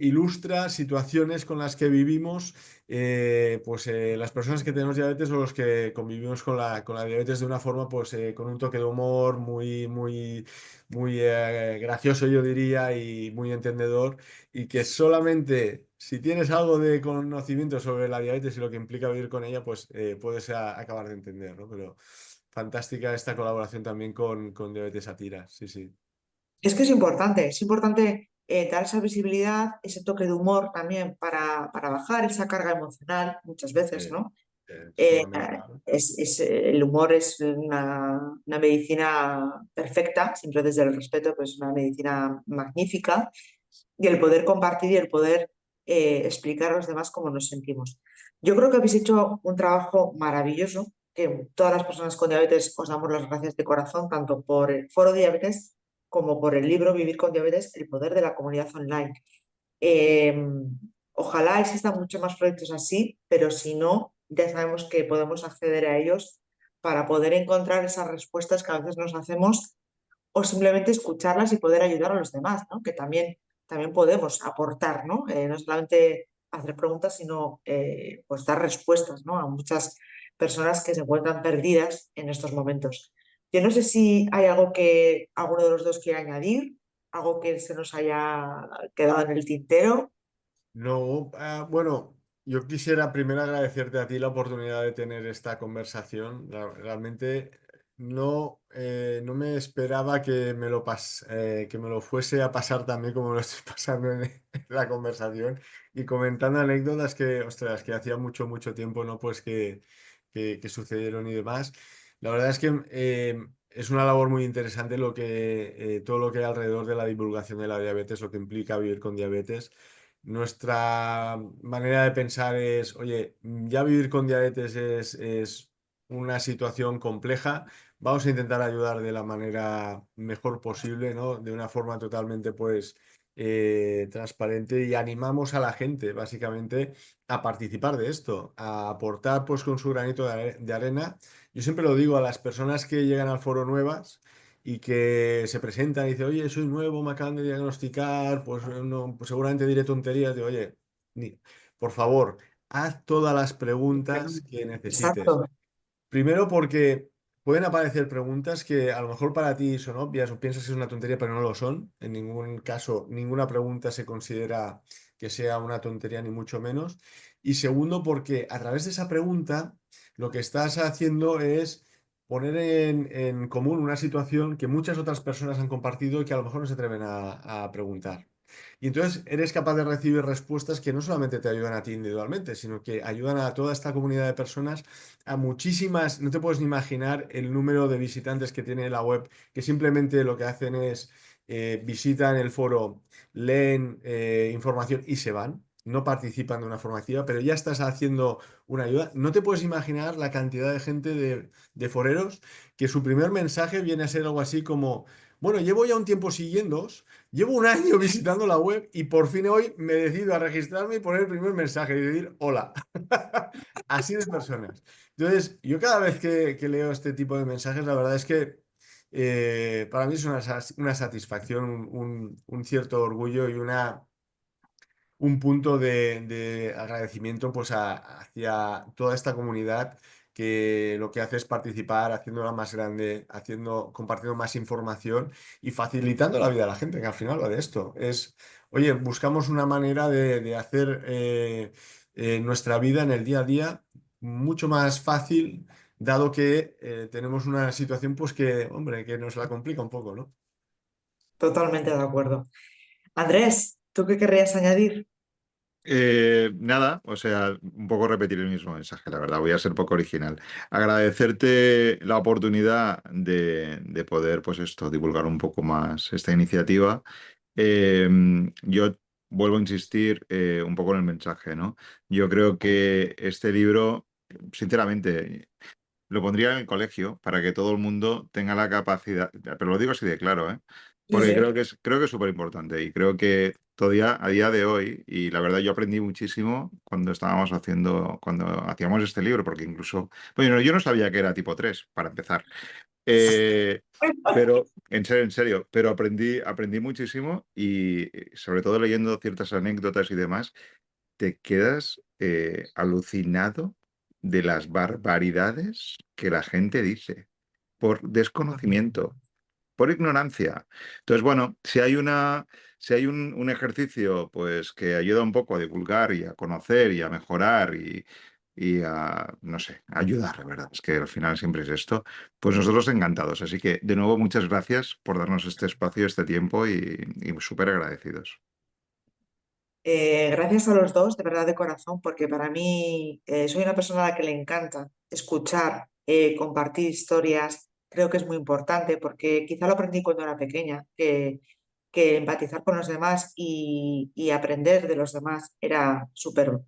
ilustra situaciones con las que vivimos pues, las personas que tenemos diabetes o los que convivimos con la diabetes de una forma, pues con un toque de humor muy, muy, muy gracioso, yo diría, y muy entendedor, y que solamente si tienes algo de conocimiento sobre la diabetes y lo que implica vivir con ella, pues puedes acabar de entender, ¿no? Pero fantástica esta colaboración también con Diabetes a Tiras, sí, sí. Es que es importante dar esa visibilidad, ese toque de humor también para bajar esa carga emocional muchas veces, Eh, ¿no? es Eh, fundamental. el humor es una medicina perfecta, siempre desde el respeto, pues una medicina magnífica, y el poder compartir y el poder explicar a los demás cómo nos sentimos. Yo creo que habéis hecho un trabajo maravilloso, que todas las personas con diabetes os damos las gracias de corazón, tanto por el Foro Diabetes como por el libro Vivir con Diabetes, el poder de la comunidad online. Eh, Ojalá existan muchos más proyectos así, pero si no, ya sabemos que podemos acceder a ellos para poder encontrar esas respuestas que a veces nos hacemos o simplemente escucharlas y poder ayudar a los demás, ¿no? Que también podemos aportar, ¿no? No solamente hacer preguntas, sino pues dar respuestas, ¿no? A muchas personas que se encuentran perdidas en estos momentos. Yo no sé si hay algo que alguno de los dos quiere añadir, algo que se nos haya quedado en el tintero. No, bueno, yo quisiera primero agradecerte a ti la oportunidad de tener esta conversación. Realmente no me esperaba que me lo fuese a pasar también como me lo estoy pasando en la conversación y comentando anécdotas que, ostras, que hacía mucho, mucho tiempo, ¿no? Pues que sucedieron y demás. La verdad es que es una labor muy interesante todo lo que hay alrededor de la divulgación de la diabetes, lo que implica vivir con diabetes. Nuestra manera de pensar es, oye, ya vivir con diabetes es una situación compleja, vamos a intentar ayudar de la manera mejor posible, ¿no? De una forma totalmente, pues, transparente y animamos a la gente, básicamente, a participar de esto, a aportar, pues, con su granito de arena. Yo siempre lo digo a las personas que llegan al foro nuevas y que se presentan y dicen, oye, soy nuevo, me acaban de diagnosticar, pues, no, pues seguramente diré tonterías. Digo, oye, por favor, haz todas las preguntas que necesites. Exacto, Primero porque pueden aparecer preguntas que a lo mejor para ti son obvias o piensas que es una tontería, pero no lo son. En ningún caso, ninguna pregunta se considera que sea una tontería, ni mucho menos. Y segundo, porque a través de esa pregunta lo que estás haciendo es poner en común una situación que muchas otras personas han compartido y que a lo mejor no se atreven a preguntar. Y entonces eres capaz de recibir respuestas que no solamente te ayudan a ti individualmente, sino que ayudan a toda esta comunidad de personas, a muchísimas, no te puedes ni imaginar el número de visitantes que tiene la web, que simplemente lo que hacen es visitan el foro, leen información y se van. No participan de una forma activa, pero ya estás haciendo una ayuda. No te puedes imaginar la cantidad de gente de foreros que su primer mensaje viene a ser algo así como, bueno, llevo ya un tiempo siguiéndoos. Llevo un año visitando la web y por fin hoy me decido a registrarme y poner el primer mensaje y decir hola. Así de personas. Entonces, yo cada vez que leo este tipo de mensajes, la verdad es que para mí es una satisfacción, un cierto orgullo y un punto de agradecimiento pues, hacia toda esta comunidad que lo que hace es participar, haciéndola más grande, compartiendo más información y facilitando la vida a la gente, que al final va de esto. Oye, buscamos una manera de hacer nuestra vida en el día a día mucho más fácil, dado que tenemos una situación pues que, hombre, que nos la complica un poco, ¿no? totalmente de acuerdo. Andrés, ¿tú qué querrías añadir? Nada, o sea, un poco repetir el mismo mensaje, la verdad, voy a ser poco original. Agradecerte la oportunidad de poder, pues esto, divulgar un poco más esta iniciativa. Eh, yo vuelvo a insistir un poco en el mensaje, ¿no? Yo creo que este libro, sinceramente, lo pondría en el colegio para que todo el mundo tenga la capacidad, pero lo digo así de claro, ¿eh? Sí, Porque sí. creo que es súper importante y creo que todavía a día de hoy, y la verdad yo aprendí muchísimo cuando hacíamos este libro, porque incluso, bueno, yo no sabía que era tipo 3 para empezar. Eh, pero, en serio, pero aprendí muchísimo y sobre todo leyendo ciertas anécdotas y demás, te quedas alucinado de las barbaridades que la gente dice por desconocimiento, por ignorancia. Entonces, bueno, si hay un ejercicio pues, que ayuda un poco a divulgar y a conocer y a mejorar y a, no sé, a ayudar, ¿verdad? Es que al final siempre es esto. Pues nosotros encantados. Así que, de nuevo, muchas gracias por darnos este espacio, este tiempo y súper agradecidos. Gracias a los dos, de verdad de corazón, porque para mí soy una persona a la que le encanta escuchar, compartir historias. Creo que es muy importante porque quizá lo aprendí cuando era pequeña, que empatizar con los demás y aprender de los demás era súper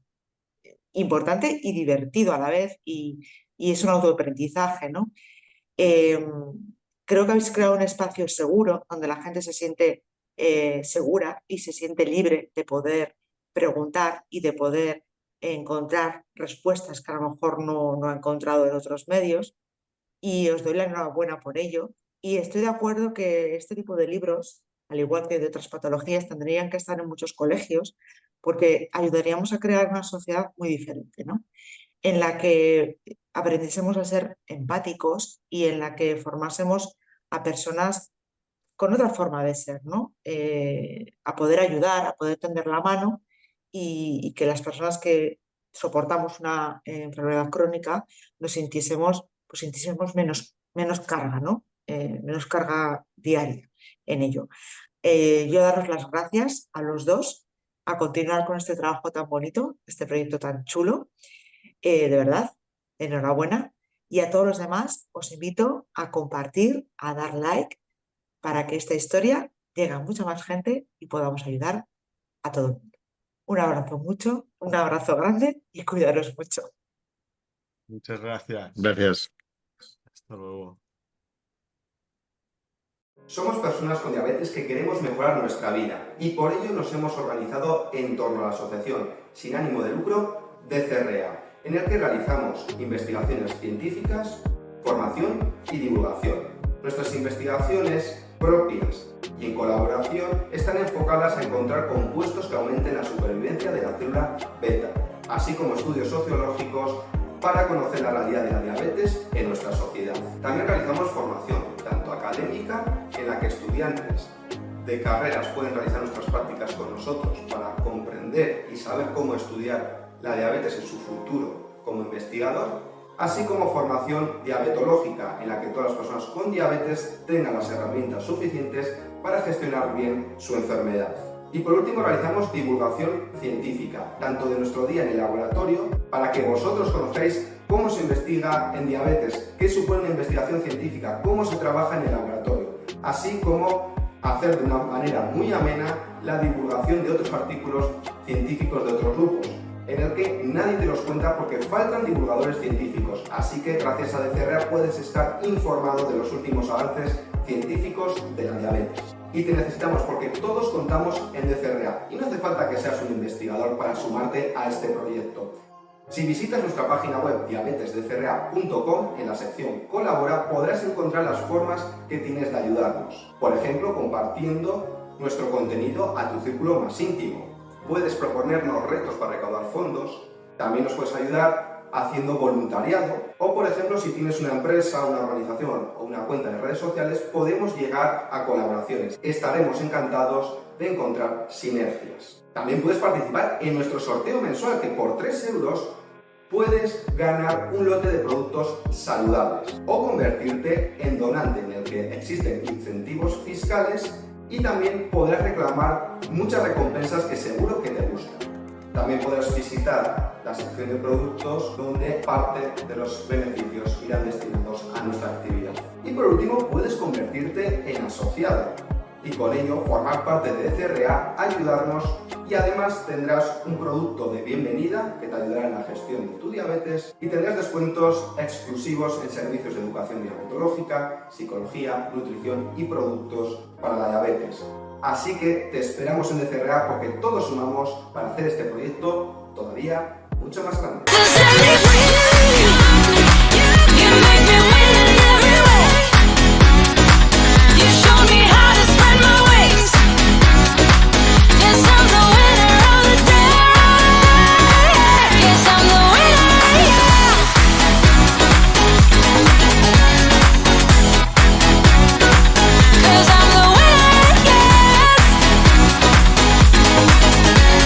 importante y divertido a la vez y es un autoaprendizaje, ¿no? Eh, Creo que habéis creado un espacio seguro donde la gente se siente segura y se siente libre de poder preguntar y de poder encontrar respuestas que a lo mejor no ha encontrado en otros medios. Y os doy la enhorabuena por ello. Y estoy de acuerdo que este tipo de libros, al igual que de otras patologías, tendrían que estar en muchos colegios porque ayudaríamos a crear una sociedad muy diferente, ¿no? En la que aprendiésemos a ser empáticos y en la que formásemos a personas con otra forma de ser, ¿no? A poder ayudar, a poder tender la mano y que las personas que soportamos una enfermedad crónica pues sintiésemos menos carga, ¿no? Menos carga diaria en ello. Yo daros las gracias a los dos a continuar con este trabajo tan bonito, este proyecto tan chulo. De verdad, enhorabuena. Y a todos los demás os invito a compartir, a dar like para que esta historia llegue a mucha más gente y podamos ayudar a todo el mundo. Un abrazo grande y cuidaros mucho. Muchas gracias. Gracias. Hasta luego. Somos personas con diabetes que queremos mejorar nuestra vida y por ello nos hemos organizado en torno a la asociación sin ánimo de lucro DCREA, en el que realizamos investigaciones científicas, formación y divulgación. Nuestras investigaciones propias y en colaboración están enfocadas a encontrar compuestos que aumenten la supervivencia de la célula beta, así como estudios sociológicos para conocer la realidad de la diabetes en nuestra sociedad. También realizamos formación, tanto académica, en la que estudiantes de carreras pueden realizar nuestras prácticas con nosotros para comprender y saber cómo estudiar la diabetes en su futuro como investigador, así como formación diabetológica, en la que todas las personas con diabetes tengan las herramientas suficientes para gestionar bien su enfermedad. Y por último realizamos divulgación científica, tanto de nuestro día en el laboratorio, para que vosotros conozcáis cómo se investiga en diabetes, qué supone una investigación científica, cómo se trabaja en el laboratorio, así como hacer de una manera muy amena la divulgación de otros artículos científicos de otros grupos, en el que nadie te los cuenta porque faltan divulgadores científicos, así que gracias a DCREA puedes estar informado de los últimos avances científicos de la diabetes. Y te necesitamos porque todos contamos en DCREA y no hace falta que seas un investigador para sumarte a este proyecto. Si visitas nuestra página web diabetesdcrea.com, en la sección Colabora podrás encontrar las formas que tienes de ayudarnos. Por ejemplo, compartiendo nuestro contenido a tu círculo más íntimo. Puedes proponernos retos para recaudar fondos, también nos puedes ayudar haciendo voluntariado o, por ejemplo, si tienes una empresa, una organización o una cuenta de redes sociales, podemos llegar a colaboraciones. Estaremos encantados de encontrar sinergias. También puedes participar en nuestro sorteo mensual, que por 3 euros puedes ganar un lote de productos saludables o convertirte en donante, en el que existen incentivos fiscales y también podrás reclamar muchas recompensas que seguro que te gustan. También podrás visitar la sección de productos donde parte de los beneficios irán destinados a nuestra actividad. Y por último, puedes convertirte en asociado y con ello formar parte de DCREA, ayudarnos y además tendrás un producto de bienvenida que te ayudará en la gestión de tu diabetes y tendrás descuentos exclusivos en servicios de educación diabetológica, psicología, nutrición y productos para la diabetes. Así que te esperamos en DCREA porque todos sumamos para hacer este proyecto todavía mucho más grande.